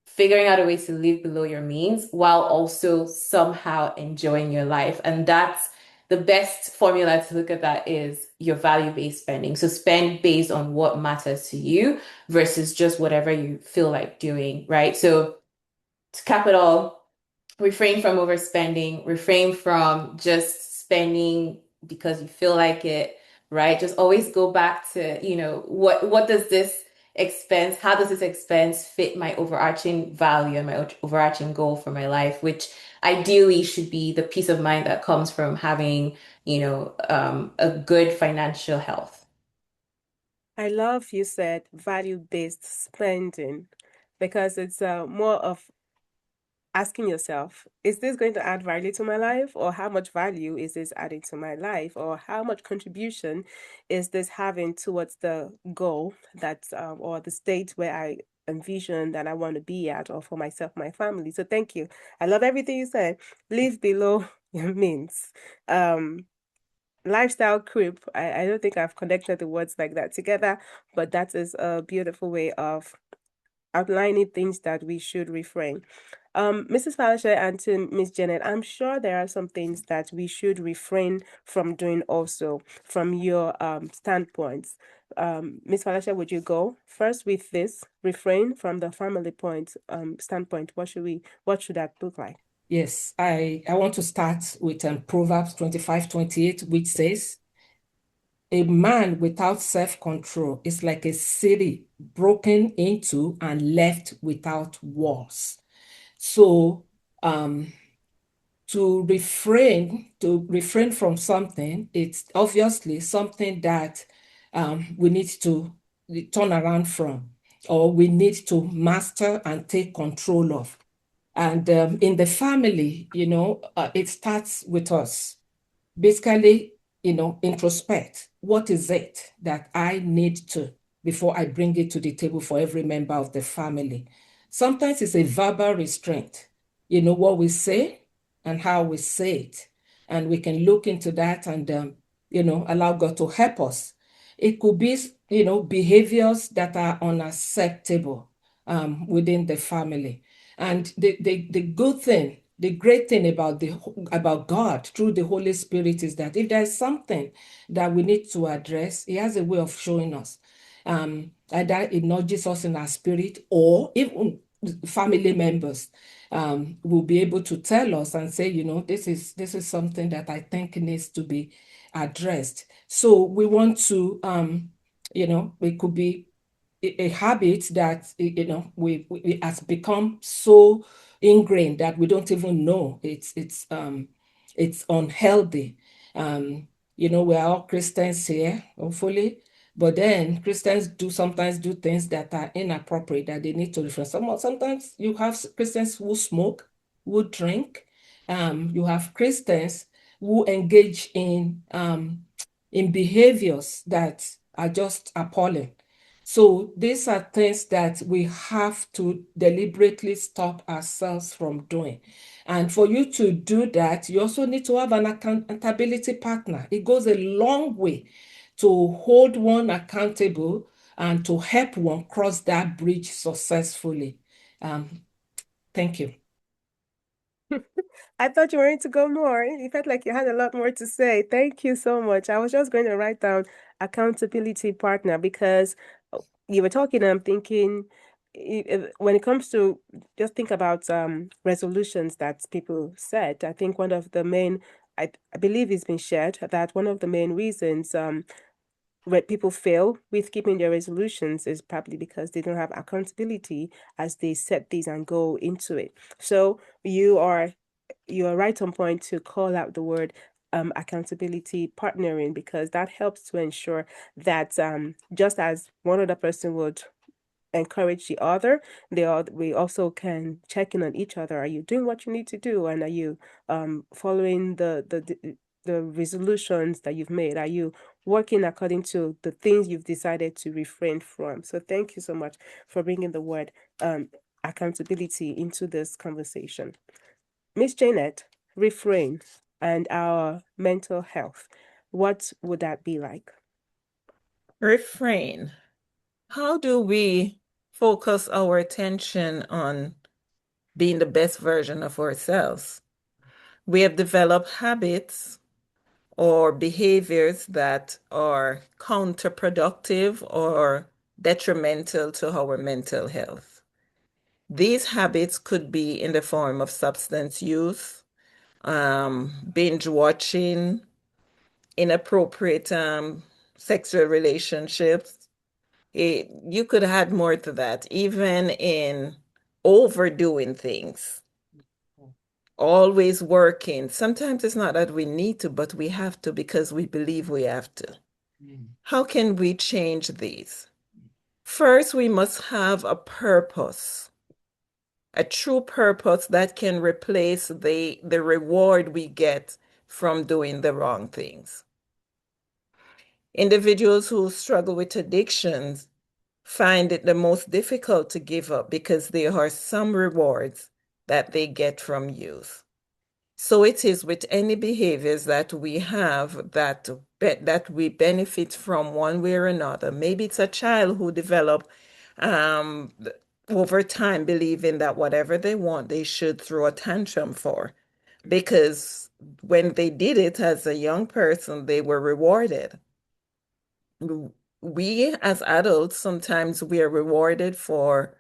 figuring out a way to live below your means while also somehow enjoying your life. And that's the best formula to look at that is your value-based spending. So spend based on what matters to you versus just whatever you feel like doing, right? So to cap it all, refrain from overspending, refrain from just spending because you feel like it, right? Just always go back to, what does this expense, how does this expense fit my overarching value and my overarching goal for my life, which ideally should be the peace of mind that comes from having, a good financial health. I love you said value-based spending because it's more of asking yourself, is this going to add value to my life? Or how much value is this adding to my life? Or how much contribution is this having towards the goal that's or the state where I envision that I want to be at or for myself, my family. So thank you. I love everything you said. Live below your means. Lifestyle creep. I don't think I've connected the words like that together, but that is a beautiful way of outlining things that we should refrain. Mrs. Felicia and to Miss Janet, I'm sure there are some things that we should refrain from doing also from your standpoints. Miss Felicia, would you go first with this? Refrain from the family point standpoint. What should that look like? Yes, I want to start with Proverbs 25:28, which says, a man without self-control is like a city broken into and left without walls. So, to refrain from something, it's obviously something that we need to turn around from, or we need to master and take control of. And in the family, it starts with us. Basically, introspect. What is it that I need to before I bring it to the table for every member of the family? Sometimes it's a verbal restraint. What we say and how we say it. And we can look into that and, allow God to help us. It could be, behaviors that are unacceptable within the family. And the good thing, the great thing about God through the Holy Spirit is that if there's something that we need to address, He has a way of showing us. Either it nudges us in our spirit, or even family members will be able to tell us and say, this is something that I think needs to be addressed. So we want to, it could be a habit that we has become so ingrained that we don't even know it's unhealthy. We're all Christians here, hopefully, but then Christians sometimes do things that are inappropriate that they need to refrain. Sometimes you have Christians who smoke, who drink. You have Christians who engage in behaviors that are just appalling. So these are things that we have to deliberately stop ourselves from doing. And for you to do that, you also need to have an accountability partner. It goes a long way to hold one accountable and to help one cross that bridge successfully. Thank you. I thought you wanted to go more. You felt like you had a lot more to say. Thank you so much. I was just going to write down accountability partner because you were talking, and I'm thinking when it comes to just think about resolutions that people set, I think one of the main, I believe it's been shared that one of the main reasons when people fail with keeping their resolutions is probably because they don't have accountability as they set these and go into it. So you're right on point to call out the word accountability partnering, because that helps to ensure that just as one other person would encourage the other, we also can check in on each other. Are you doing what you need to do, and are you following the resolutions that you've made? Are you working according to the things you've decided to refrain from? So thank you so much for bringing the word accountability into this conversation. Miss Janet, refrain and our mental health. What would that be like? Refrain. How do we focus our attention on being the best version of ourselves? We have developed habits or behaviors that are counterproductive or detrimental to our mental health. These habits could be in the form of substance use, binge watching, inappropriate sexual relationships. You could add more to that, even in overdoing things, always working. Sometimes it's not that we need to, but we have to because we believe we have to. How can we change these? First, we must have a purpose, a true purpose that can replace the reward we get from doing the wrong things. Individuals who struggle with addictions find it the most difficult to give up because there are some rewards that they get from use. So it is with any behaviors that we have that we benefit from one way or another. Maybe it's a child who develop over time believing that whatever they want, they should throw a tantrum for. Because when they did it as a young person, they were rewarded. We as adults, sometimes we are rewarded for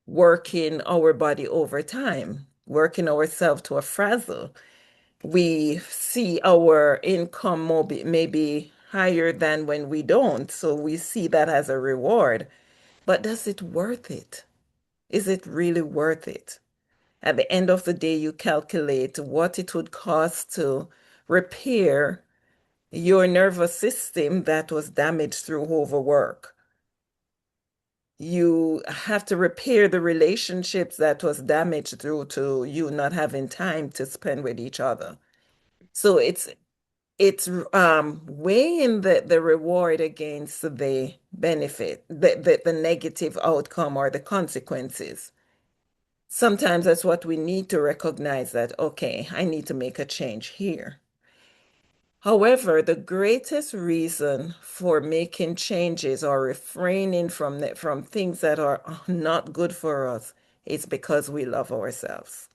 working our body over time, working ourselves to a frazzle. We see our income maybe higher than when we don't. So we see that as a reward. But does it worth it? Is it really worth it? At the end of the day, you calculate what it would cost to repair your nervous system that was damaged through overwork. You have to repair the relationships that was damaged due to you not having time to spend with each other. So it's weighing the reward against the benefit, the negative outcome or the consequences. Sometimes that's what we need to recognize, that, okay, I need to make a change here. However, the greatest reason for making changes or refraining from things that are not good for us is because we love ourselves.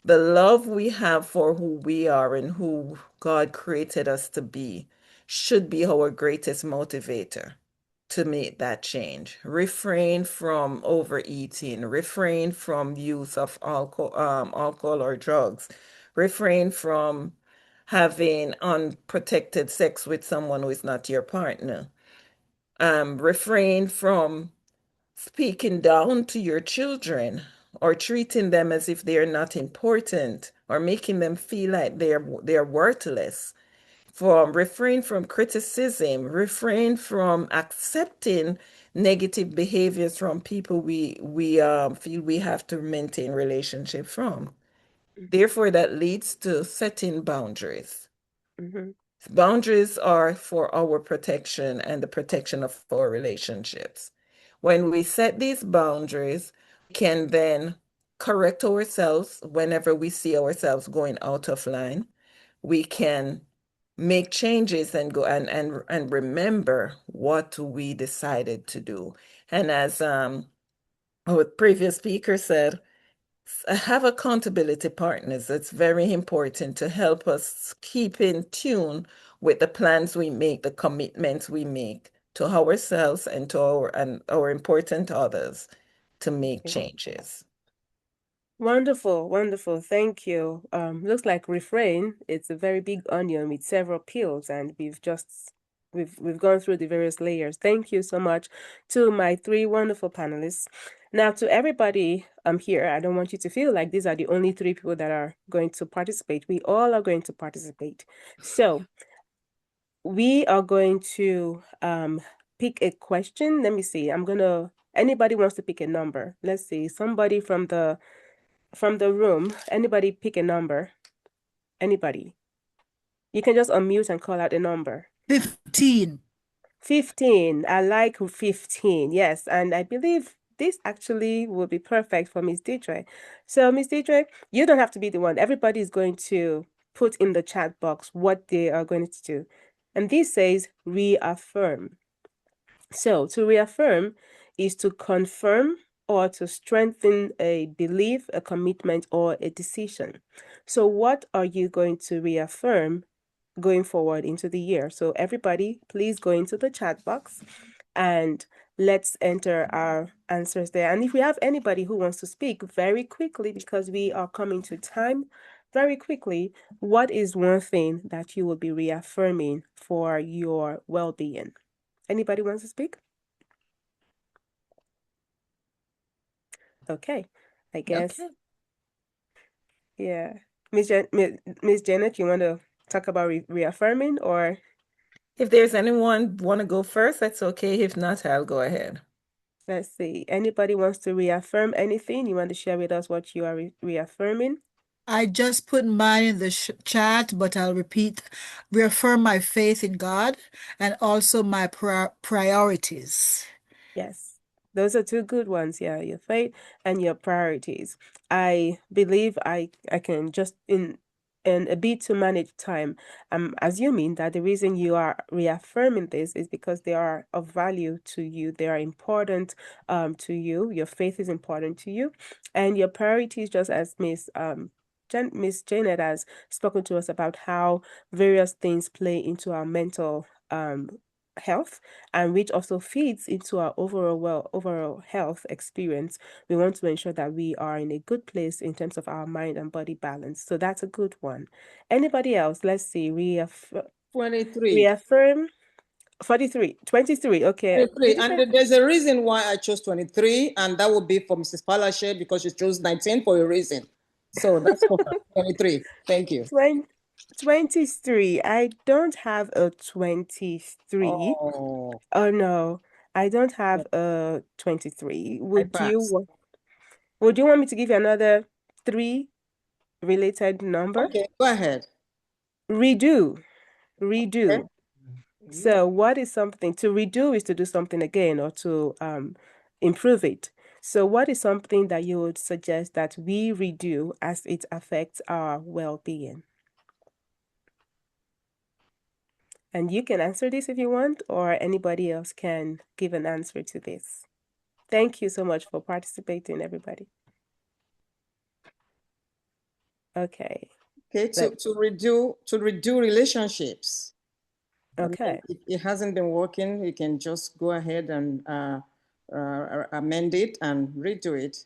The love we have for who we are and who God created us to be should be our greatest motivator to make that change. Refrain from overeating, refrain from use of alcohol or drugs, refrain from having unprotected sex with someone who is not your partner. Refrain from speaking down to your children or treating them as if they are not important or making them feel like they're worthless. From refrain from criticism, refrain from accepting negative behaviors from people we feel we have to maintain relationship from. Therefore, that leads to setting boundaries. Mm-hmm. Boundaries are for our protection and the protection of our relationships. When we set these boundaries, we can then correct ourselves whenever we see ourselves going out of line. We can make changes and go and remember what we decided to do. And as our previous speaker said, have accountability partners. It's very important to help us keep in tune with the plans we make, the commitments we make to ourselves and to our important others to make changes. Wonderful, wonderful. Thank you. Looks like refrain. It's a very big onion with several peels, and we've gone through the various layers. Thank you so much to my three wonderful panelists. Now, to everybody here, I don't want you to feel like these are the only three people that are going to participate. We all are going to participate. So we are going to pick a question. Let me see. Anybody wants to pick a number? Let's see. Somebody from the room, anybody pick a number? Anybody? You can just unmute and call out a number. 15. 15. I like 15. Yes. And I believe this actually will be perfect for Miss Deidre. So, Miss Deidre, you don't have to be the one. Everybody is going to put in the chat box what they are going to do. And this says reaffirm. So, to reaffirm is to confirm or to strengthen a belief, a commitment, or a decision. So, what are you going to reaffirm going forward into the year? So, everybody, please go into the chat box and let's enter our answers there. And if we have anybody who wants to speak very quickly, because we are coming to time, very quickly, what is one thing that you will be reaffirming for your well-being? Anybody wants to speak? Okay, I guess. Okay. Yeah. Miss Janet, you want to talk about reaffirming, or If there's anyone want to go first, that's okay. If not, I'll go ahead. let's see. Anybody wants to reaffirm anything? You want to share with us what you are reaffirming? I just put mine in the chat, but I'll repeat, reaffirm my faith in God and also my priorities. Yes. Those are two good ones. Yeah, your faith and your priorities. I believe I can just and a bit to manage time. I'm assuming that the reason you are reaffirming this is because they are of value to you. They are important to you. Your faith is important to you, and your priorities, just as Miss Janet has spoken to us about how various things play into our mental health, and which also feeds into our overall health experience. We want to ensure that we are in a good place in terms of our mind and body balance. So that's a good one. Anybody else? Let's see. 23. Reaffirm 43, 23. Okay. 23. Did you And say? there's a reason why I chose 23, and that would be for Mrs. Palaszczuk because she chose 19 for a reason. So that's for her. 23. Thank you. 23. I don't have a 23. Oh, Oh no, I don't have a 23. I passed. Would you want me to give you another three related number? Okay, go ahead. Redo. Okay. Redo. So what is something to redo is to do something again or to improve it. So what is something that you would suggest that we redo as it affects our well-being? And you can answer this if you want, or anybody else can give an answer to this. Thank you so much for participating, everybody. Okay. Okay, to redo relationships. Okay. If it hasn't been working, you can just go ahead and amend it and redo it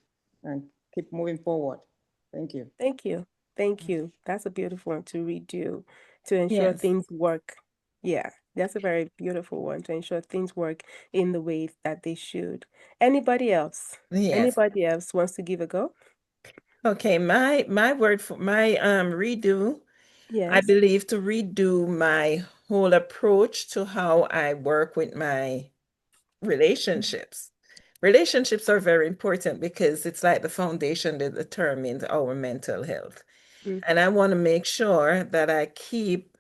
and keep moving forward. Thank you. Thank you. Thank you. That's a beautiful one to redo to ensure Yes. things work. Yeah, that's a very beautiful one to ensure things work in the way that they should. Anybody else? Yes. Anybody else wants to give a go? Okay, my word for my redo, I Yes. believe to redo my whole approach to how I work with my relationships. Relationships are very important because it's like the foundation that determines our mental health. Mm. And I want to make sure that I keep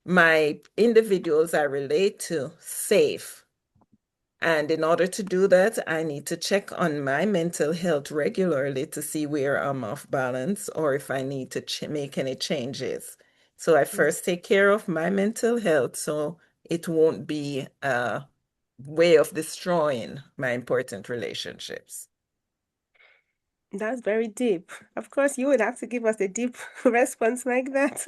my individuals I relate to safe. And in order to do that, I need to check on my mental health regularly to see where I'm off balance or if I need to make any changes. So I first take care of my mental health so it won't be a way of destroying my important relationships. That's very deep. Of course, you would have to give us a deep response like that.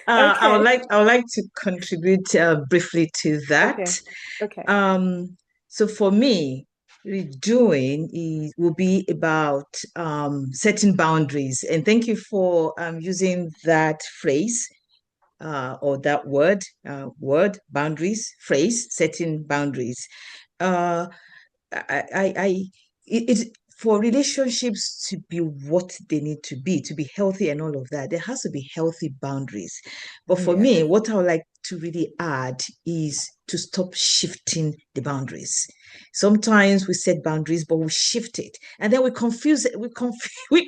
I Okay. would like to contribute briefly to that. Okay. Okay. So for me, redoing will be about setting boundaries. And thank you for using that phrase or that boundaries, phrase, setting boundaries. Uh, I it for relationships to be what they need to be healthy and all of that, there has to be healthy boundaries. But for Yeah. me, what I would like to really add is to stop shifting the boundaries. Sometimes we set boundaries, but we shift it, and then we confuse everyone. We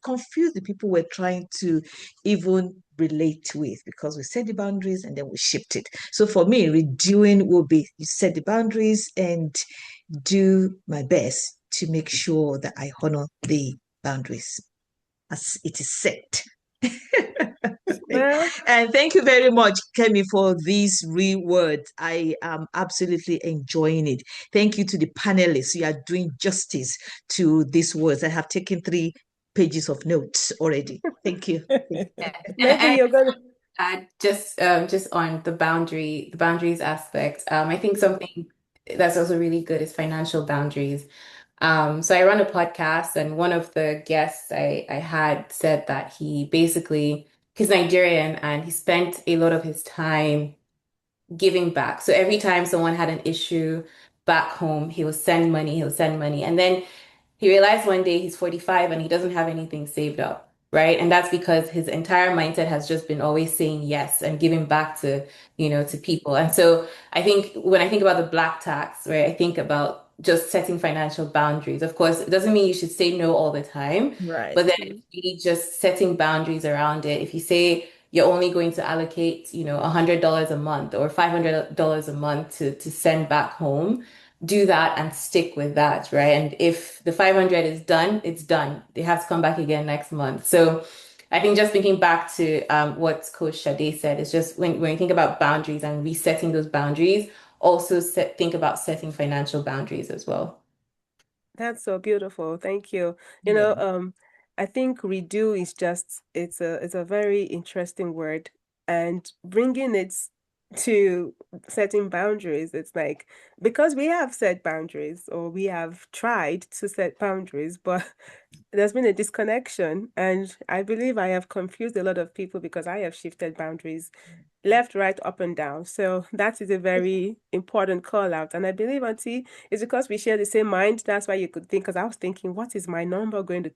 confuse the people we're trying to even relate with because we set the boundaries and then we shift it. So for me, redoing will be you set the boundaries and do my best to make sure that I honor the boundaries as it is set. Well, And thank you very much, Kemi, for these rewords. I am absolutely enjoying it. Thank you to the panelists. You are doing justice to these words. I have taken 3 pages of notes already. Thank you. maybe you're gonna. Just on the boundaries aspect, I think something that's also really good is financial boundaries. So I run a podcast, and one of the guests I had said that he's Nigerian and he spent a lot of his time giving back. So every time someone had an issue back home, he would send money. And then he realized one day he's 45 and he doesn't have anything saved up, right? And that's because his entire mindset has just been always saying yes and giving back to people. And so I think when I think about the black tax, right, I think about just setting financial boundaries. Of course, it doesn't mean you should say no all the time, Right. but then really just setting boundaries around it. If you say you're only going to allocate, $100 a month or $500 a month to send back home, do that and stick with that, right? And if the 500 is done, it's done. They have to come back again next month. So I think just thinking back to what Coach Sade said, it's just when you think about boundaries and resetting those boundaries, also think about setting financial boundaries as well. That's so beautiful. Thank you. Yeah. I think redo is just it's a very interesting word, and bringing it to setting boundaries, it's like because we have set boundaries or we have tried to set boundaries, but there's been a disconnection, and I believe I have confused a lot of people because I have shifted boundaries left, right, up, and down. So that is a very important call out. And I believe, Auntie, it's because we share the same mind. That's why you could think, because I was thinking, what is my number going to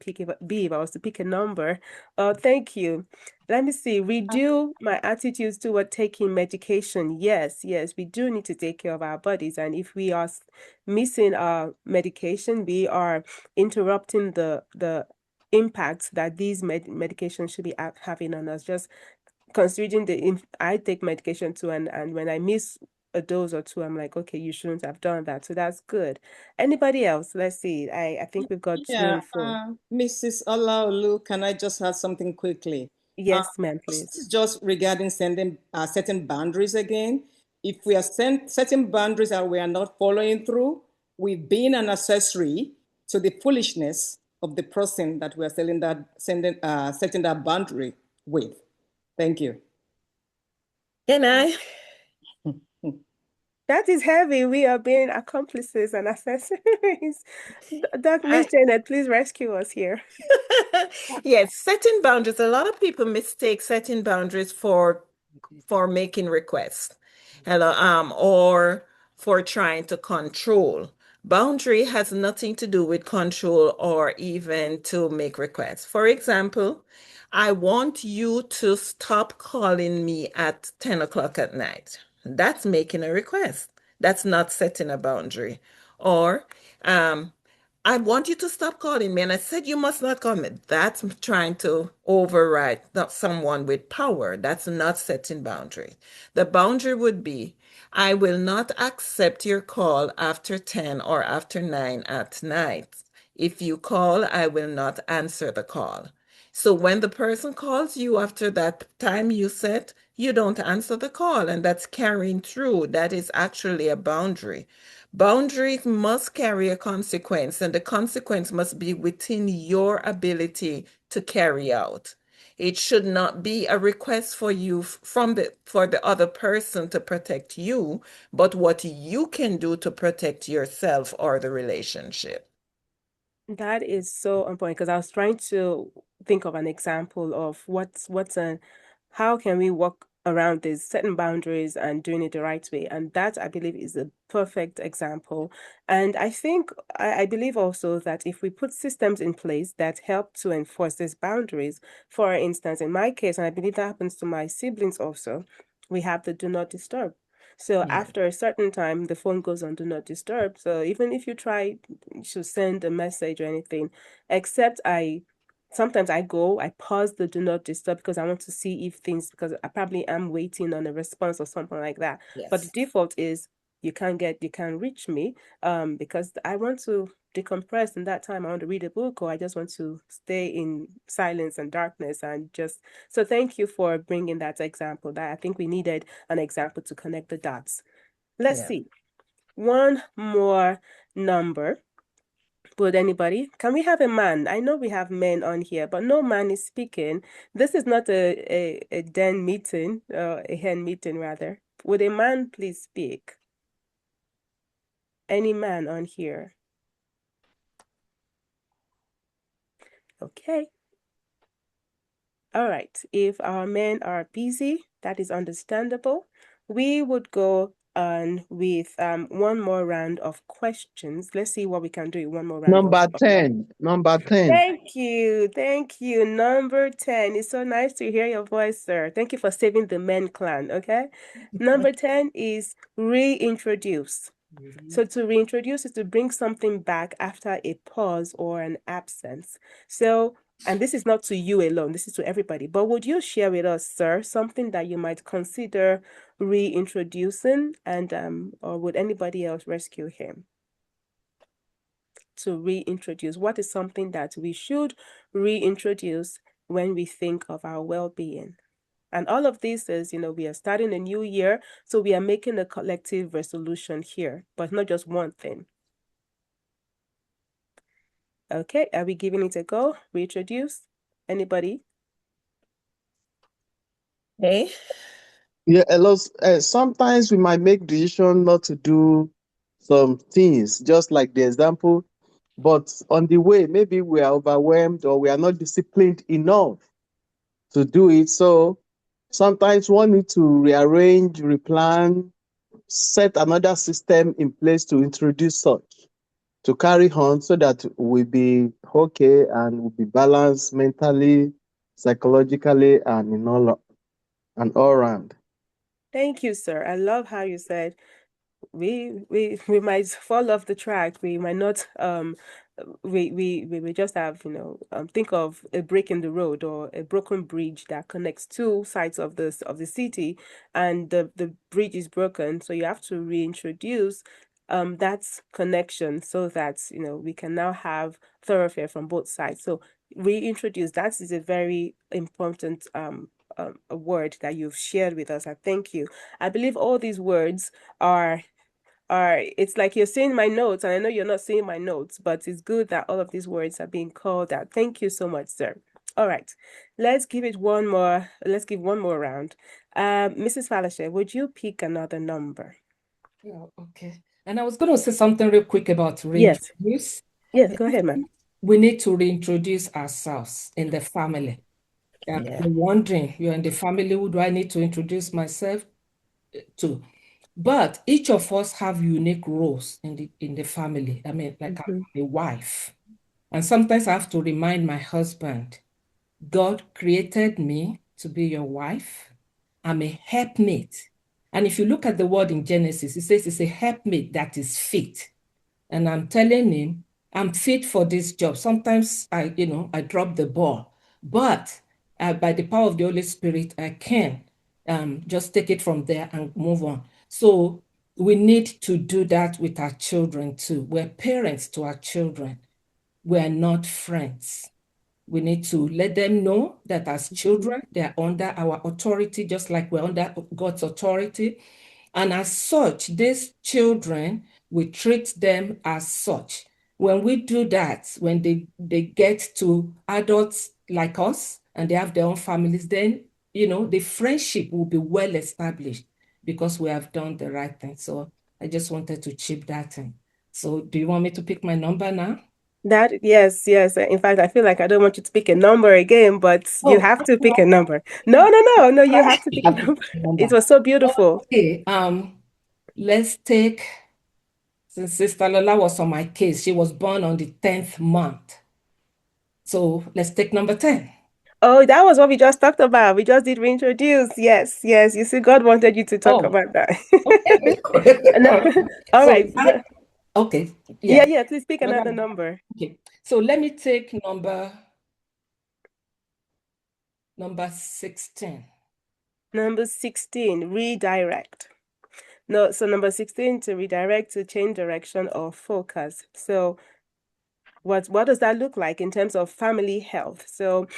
be if I was to pick a number? Thank you. Let me see. Redo my attitudes toward taking medication. Yes, yes, we do need to take care of our bodies. And if we are missing our medication, we are interrupting the impacts that these medications should be having on us. Just considering I take medication too, and when I miss a dose or two, I'm like, okay, you shouldn't have done that. So that's good. Anybody else? Let's see. I think we've got Yeah, room for. Mrs. Olaolu, can I just add something quickly? Yes, ma'am, This please. is just regarding setting boundaries again. If we are setting boundaries and we are not following through, we've been an accessory to the foolishness of the person that we are setting that boundary with. Thank you. Can I? That is heavy. We are being accomplices and accessories. Doc, Miss I Janet, please rescue us here. yes, setting boundaries. A lot of people mistake setting boundaries for making requests. Hello, or for trying to control. Boundary has nothing to do with control or even to make requests. For example, I want you to stop calling me at 10 o'clock at night. That's making a request. That's not setting a boundary. Or, I want you to stop calling me. And I said, you must not call me. That's trying to override someone with power. That's not setting boundary. The boundary would be, I will not accept your call after 10 or after 9 at night. If you call, I will not answer the call. So when the person calls you after that time you set, you don't answer the call, and that's carrying through. That is actually a boundary. Boundaries must carry a consequence, and the consequence must be within your ability to carry out. It should not be a request for you for the other person to protect you, but what you can do to protect yourself or the relationship. That is so on point because I was trying to think of an example of how can we work around this, setting boundaries and doing it the right way. And that I believe is a perfect example. And I believe also that if we put systems in place that help to enforce these boundaries, for instance, in my case, and I believe that happens to my siblings also, we have the do not disturb. So Yeah. after a certain time, the phone goes on do not disturb. So even if you try to send a message or anything, except sometimes I pause the do not disturb because I want to see if things, because I probably am waiting on a response or something like that. But the Yes. default is you can't reach me because I want to decompress in that time. I want to read a book or I just want to stay in silence and darkness and just, so thank you for bringing that example. That I think we needed an example to connect the dots. Let's Yeah. see. One more number. Would anybody? Can we have a man? I know we have men on here, but no man is speaking. This is not a den meeting, a hen meeting rather. Would a man please speak? Any man on here? Okay. All right. If our men are busy, that is understandable. We would go on with one more round of questions. Let's see what we can do. One more round Number 10. Number 10. Thank you. Thank you. Number 10. It's so nice to hear your voice, sir. Thank you for saving the men clan, okay? Number 10 is reintroduce. So to reintroduce is to bring something back after a pause or an absence. So And this is not to you alone, this is to everybody. But would you share with us, sir, something that you might consider reintroducing, and or would anybody else rescue him to reintroduce? What is something that we should reintroduce when we think of our well-being? And all of this is, we are starting a new year, so we are making a collective resolution here, but not just one thing. Okay, are we giving it a go? Reintroduce? Anybody? Hey, Yeah, sometimes we might make decision not to do some things, just like the example, but on the way, maybe we are overwhelmed or we are not disciplined enough to do it. So sometimes one need to rearrange, replan, set another system in place to introduce such, to carry on so that we'll be okay and we'll be balanced mentally, psychologically, and all around. Thank you, sir. I love how you said we might fall off the track. We might not we may just have, think of a break in the road or a broken bridge that connects two sides of the city, and the bridge is broken, so you have to reintroduce that connection so that we can now have thoroughfare from both sides. So reintroduce, that is a very important a word that you've shared with us. I thank you. I believe all these words are it's like you're seeing my notes, and I know you're not seeing my notes, but it's good that all of these words are being called out. Thank you so much, sir. All right, let's give one more round. Mrs. Falashe, would you pick another number? Yeah, okay. And I was going to say something real quick about Yes. reintroduce. Yes, go ahead, ma'am. We need to reintroduce ourselves in the family. yeah. You're wondering, you're in the family, who do I need to introduce myself to? But each of us have unique roles in the family. I mean, like I'm a wife. And sometimes I have to remind my husband, God created me to be your wife. I'm a helpmate. And if you look at the word in Genesis, it says it's a helpmate that is fit. And I'm telling him, I'm fit for this job. Sometimes I drop the ball, but by the power of the Holy Spirit, I can just take it from there and move on. So we need to do that with our children too. We're parents to our children. We're not friends. We need to let them know that as children, they're under our authority, just like we're under God's authority. And as such, these children, we treat them as such. When we do that, when they get to adults like us and they have their own families, then, the friendship will be well established because we have done the right thing. So I just wanted to chip that in. So do you want me to pick my number now? Yes. In fact, I feel like I don't want you to pick a number again, but you Oh, have to pick a number. No, you have to pick a I picked number. my number. It was so beautiful. Okay, let's take, since Sister Lola was on my case, she was born on the 10th month. So let's take number 10. Oh, that was what we just talked about. We just did reintroduce. Yes. You see, God wanted you to talk Oh, about that. okay. All So right. okay, Yeah, yeah. please pick another number. Okay, so let me take number 16. Number 16, redirect. No, so number 16, to redirect, to change direction or focus. So what does that look like in terms of family health? So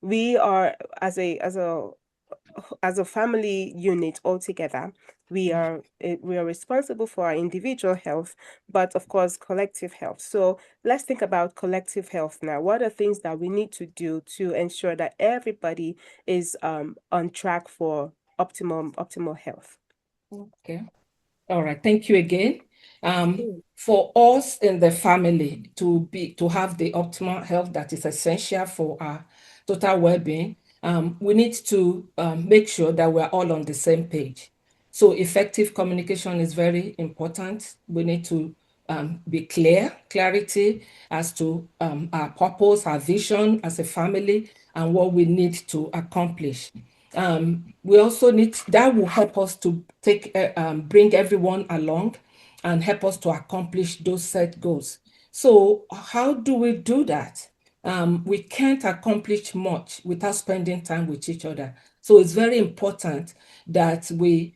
we are as a family unit altogether, we are responsible for our individual health, but of course collective health. So let's think about collective health now. What are things that we need to do to ensure that everybody is on track for optimal health? Okay. All right. Thank you again. For us in the family to have the optimal health that is essential for our total well-being, we need to make sure that we're all on the same page. So effective communication is very important. We need to be clarity as to our purpose, our vision as a family, and what we need to accomplish. We also need that will help us to bring everyone along and help us to accomplish those set goals. So how do we do that? we can't accomplish much without spending time with each other. So it's very important that we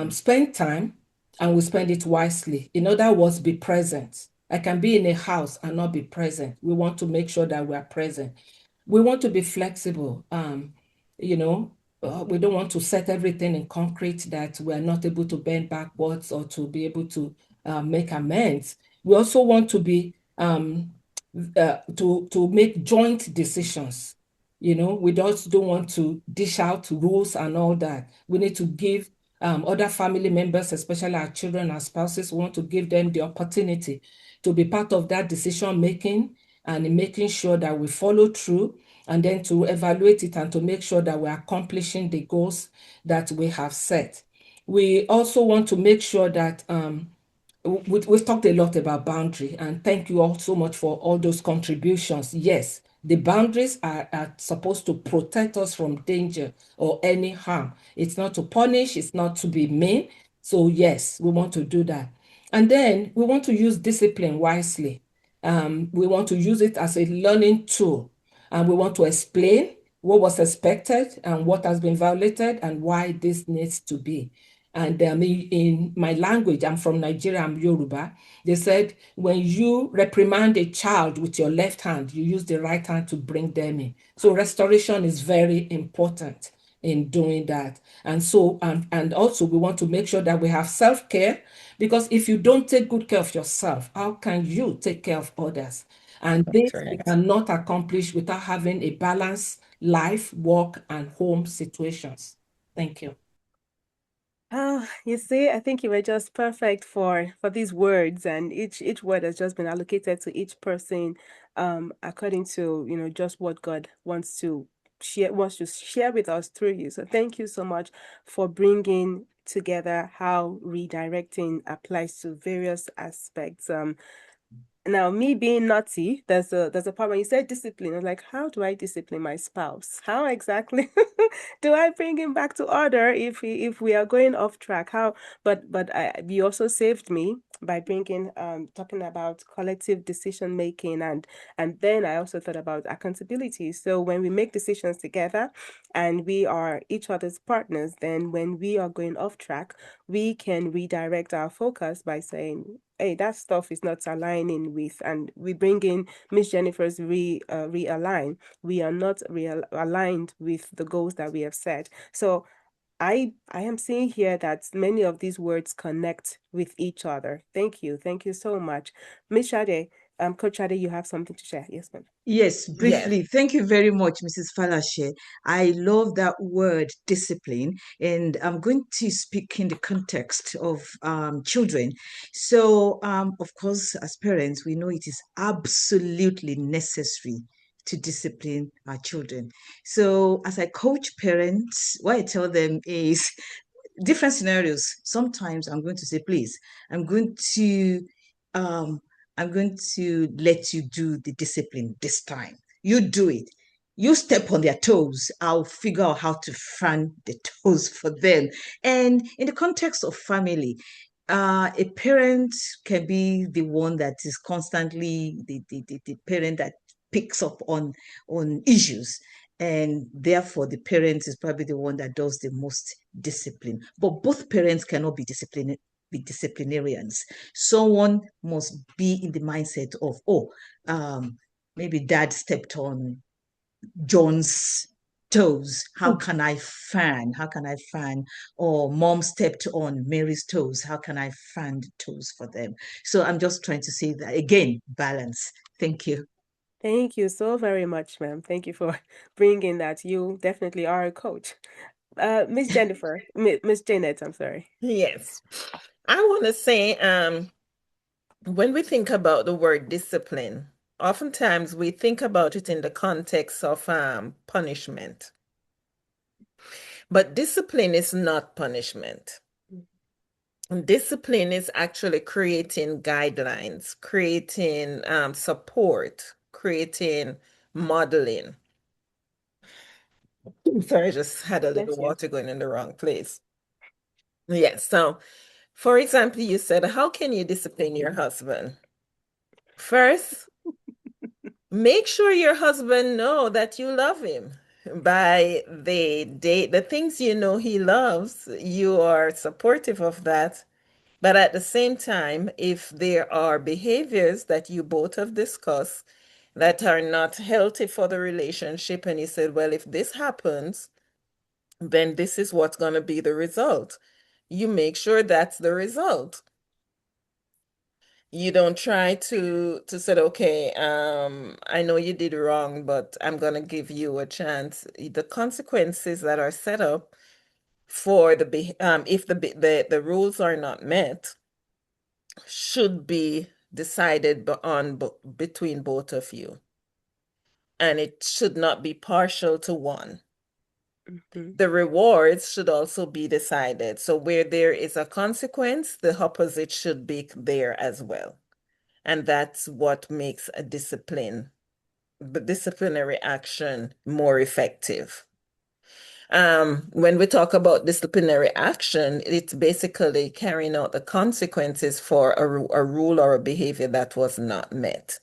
spend time and we spend it wisely. In other words, be present. I can be in a house and not be present. We want to make sure that we are present. We want to be flexible. You know, we don't want to set everything in concrete that we are not able to bend backwards or to be able to make amends. We also want to be to make joint decisions. You know, we just don't want to dish out rules and all that. We need to give other family members, especially our children and spouses, we want to give them the opportunity to be part of that decision making and in making sure that we follow through and then to evaluate it and to make sure that we're accomplishing the goals that we have set. We also want to make sure that we've talked a lot about boundary, and thank you all so much for all those contributions. Yes, the boundaries are supposed to protect us from danger or any harm. It's not to punish, it's not to be mean. So yes, we want to do that. And then we want to use discipline wisely. We want to use it as a learning tool, and we want to explain what was expected and what has been violated and why this needs to be. And in my language, I'm from Nigeria, I'm Yoruba. They said, when you reprimand a child with your left hand, you use the right hand to bring them in. So restoration is very important in doing that. And so, and also we want to make sure that we have self-care, because if you don't take good care of yourself, how can you take care of others? And That's this we right. cannot accomplish without having a balanced life, work, and home situations. Thank you. Oh, you see, I think you were just perfect for these words, and each word has just been allocated to each person, according to, just what God wants to share with us through you. So thank you so much for bringing together how redirecting applies to various aspects. Now, me being naughty, there's a part when you said discipline. I was like, how do I discipline my spouse? How exactly do I bring him back to order if we are going off track? How? But you also saved me by bringing talking about collective decision making, and then I also thought about accountability. So when we make decisions together and we are each other's partners, then when we are going off track, we can redirect our focus by saying, hey, that stuff is not aligning with, and we bring in Miss Jennifer's realign. We are not real aligned with the goals that we have set. So I am seeing here that many of these words connect with each other. Thank you so much, Miss Shade. Coach Shade, you have something to share? Yes, ma'am. Yes, Yes. briefly. Thank you very much, Mrs. Falashe. I love that word discipline, and I'm going to speak in the context of children. So, of course, as parents, we know it is absolutely necessary to discipline our children. So, as I coach parents, what I tell them is different scenarios. Sometimes I'm going to say, please, I'm going to um I'm going to let you do the discipline this time. You do it. You step on their toes. I'll figure out how to fan the toes for them. And in the context of family, a parent can be the one that is constantly the parent that picks up on issues, and therefore the parent is probably the one that does the most discipline. But both parents cannot be disciplinarians. Someone must be in the mindset of, oh, maybe dad stepped on John's toes. How can I fan? How can I fan? Or mom stepped on Mary's toes. How can I fan the toes for them? So I'm just trying to say that again, balance. Thank you. Thank you so very much, ma'am. Thank you for bringing that. You definitely are a coach. Miss Jennifer, Miss Janet, I'm sorry. Yes. I want to say, when we think about the word discipline, oftentimes we think about it in the context of punishment. But discipline is not punishment. Discipline is actually creating guidelines, creating support, creating modeling. Sorry, I just had a little Bless you. water going in the wrong place. Yes. So, for example, you said, how can you discipline your husband? First, make sure your husband know that you love him by the things you know he loves. You are supportive of that. But at the same time, if there are behaviors that you both have discussed that are not healthy for the relationship, and you said, well, if this happens, then this is what's going to be the result. You make sure that's the result. You don't try to say, okay, I know you did wrong, but I'm gonna give you a chance. The consequences that are set up for if the rules are not met should be decided between both of you, and it should not be partial to one. Mhm. The rewards should also be decided. So where there is a consequence, the opposite should be there as well. And that's what makes the disciplinary action more effective. When we talk about disciplinary action, it's basically carrying out the consequences for a rule or a behavior that was not met.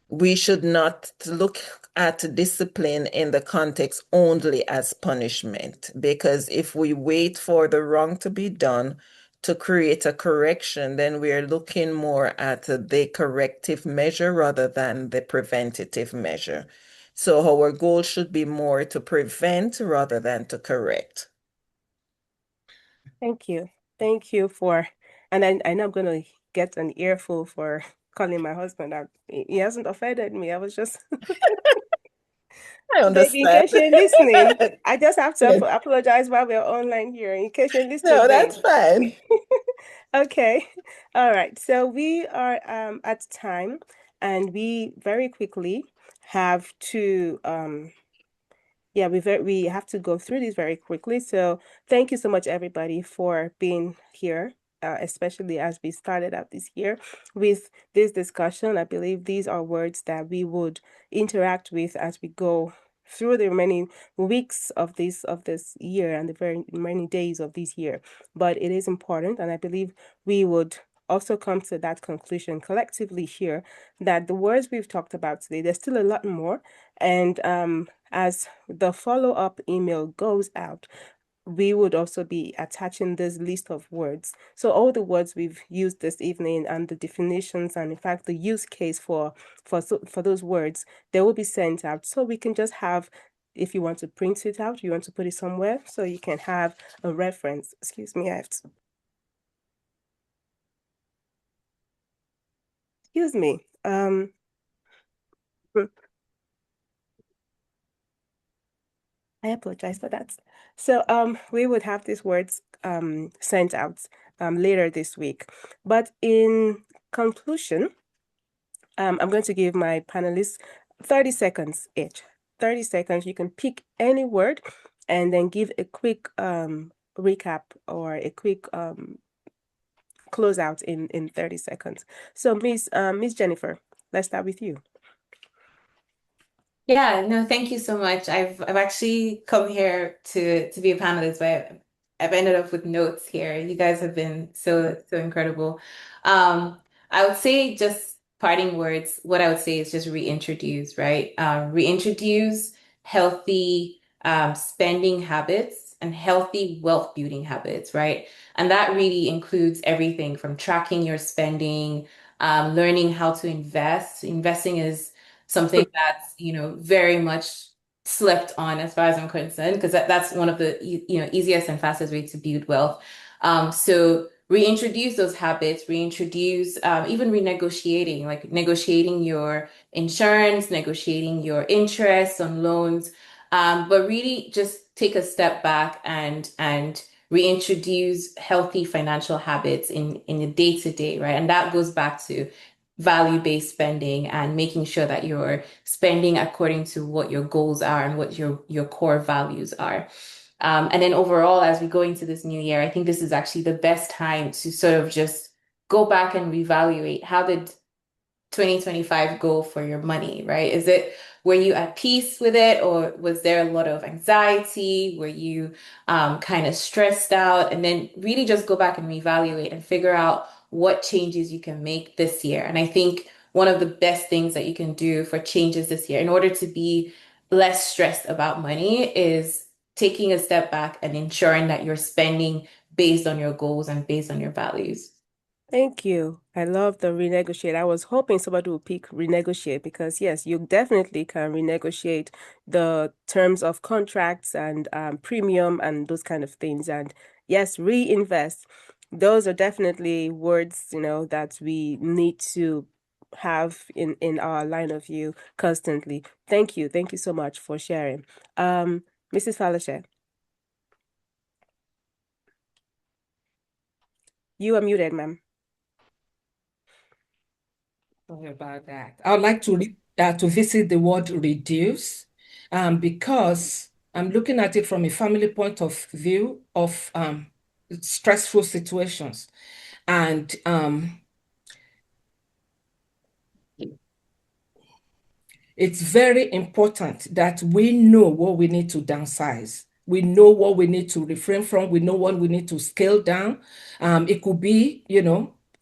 We should not look at discipline in the context only as punishment, because if we wait for the wrong to be done to create a correction, then we're looking more at the corrective measure rather than the preventative measure. So our goal should be more to prevent rather than to correct. Thank you. Thank you for, and I know I'm going to get an earful for calling my husband out. He hasn't offended me. I was just, I baby, in understand. case you're listening, I just have to Yes. apologize while we're online here. In case you're listening, No, babe. that's fine. Okay. All right. So we are at time, and we very quickly have to yeah, we have to go through these very quickly. So thank you so much, everybody, for being here, especially as we started out this year with this discussion. I believe these are words that we would interact with as we go through the remaining weeks of this year and the very many days of this year. But it is important, and I believe we would also come to that conclusion collectively here that the words we've talked about today, there's still a lot more. And as the follow-up email goes out, we would also be attaching this list of words. So all the words we've used this evening and the definitions and in fact the use case for those words, they will be sent out. So we can just have, if you want to print it out, you want to put it somewhere so you can have a reference. Excuse me, I have to. Excuse me. I apologize for that. So we would have these words sent out later this week. But in conclusion, I'm going to give my panelists 30 seconds each. 30 seconds, you can pick any word and then give a quick recap or a quick closeout in 30 seconds. So Miss Jennifer, let's start with you. Yeah, no, thank you so much. I've actually come here to be a panelist, but I've ended up with notes here. You guys have been so incredible. I would say just parting words, what I would say is just reintroduce, right? Reintroduce healthy spending habits and healthy wealth building habits, right? And that really includes everything from tracking your spending, learning how to invest. Investing is something that's, very much slept on as far as I'm concerned, because that's one of the, easiest and fastest way to build wealth. So reintroduce those habits, reintroduce, even renegotiating, like negotiating your insurance, negotiating your interest on loans. But really just take a step back and reintroduce healthy financial habits in the day to day, right? And that goes back to value-based spending and making sure that you're spending according to what your goals are and what your core values are. And then overall, as we go into this new year, I think this is actually the best time to sort of just go back and reevaluate how did 2025 go for your money, right? Were you at peace with it, or was there a lot of anxiety? Were you kind of stressed out? And then really just go back and reevaluate and figure out what changes you can make this year. And I think one of the best things that you can do for changes this year in order to be less stressed about money is taking a step back and ensuring that you're spending based on your goals and based on your values. Thank you. I love the renegotiate. I was hoping somebody would pick renegotiate because, yes, you definitely can renegotiate the terms of contracts and premium and those kind of things. And yes, reinvest. Those are definitely words, that we need to have in our line of view constantly. Thank you. Thank you so much for sharing. Mrs. Falashe, you are muted, ma'am. Sorry about that. I would like to visit the word reduce because I'm looking at it from a family point of view of stressful situations. And it's very important that we know what we need to downsize. We know what we need to refrain from. We know what we need to scale down. It could be,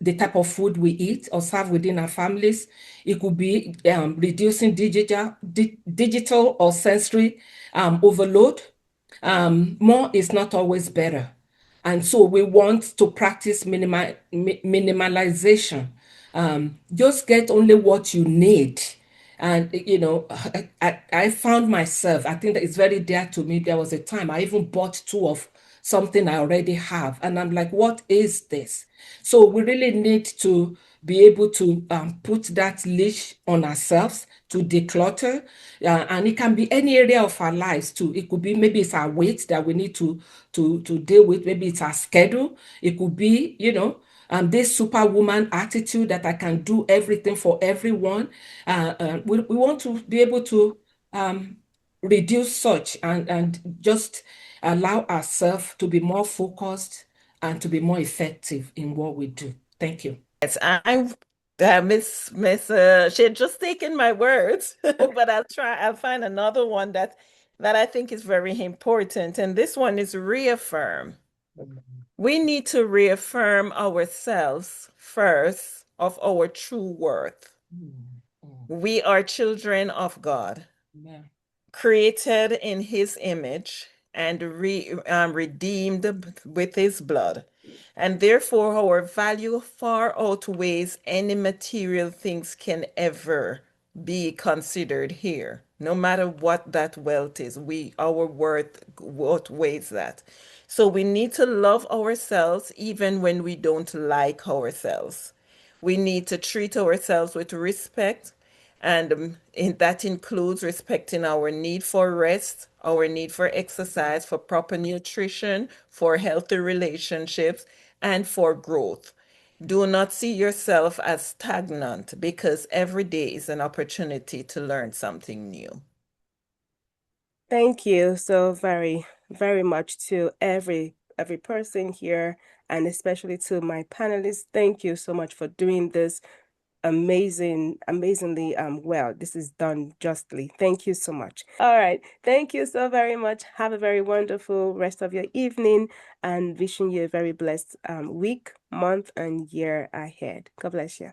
the type of food we eat or serve within our families. It could be reducing digital or sensory overload. More is not always better. And so we want to practice minimalization. Just get only what you need. And, I found myself, I think that it's very dear to me. There was a time I even bought two of something I already have. And I'm like, what is this? So we really need to be able to put that leash on ourselves to declutter. And it can be any area of our lives too. It could be maybe it's our weight that we need to deal with. Maybe it's our schedule. It could be, this superwoman attitude that I can do everything for everyone. We want to be able to reduce such and just allow ourselves to be more focused and to be more effective in what we do. Thank you. Yes, Miss she had just taken my words, but I'll find another one that I think is very important. And this one is reaffirm. We need to reaffirm ourselves first of our true worth. We are children of God, created in his image and redeemed with his blood. And therefore, our value far outweighs any material things can ever be considered here. No matter what that wealth is, our worth outweighs that. So we need to love ourselves even when we don't like ourselves. We need to treat ourselves with respect, and that includes respecting our need for rest, our need for exercise, for proper nutrition, for healthy relationships, and for growth. Do not see yourself as stagnant because every day is an opportunity to learn something new. Thank you so very, very much to every person here, and especially to my panelists. Thank you so much for doing this amazingly well. This is done justly. Thank you so much. All right. Thank you so very much. Have a very wonderful rest of your evening, and wishing you a very blessed week, month, and year ahead. God bless you.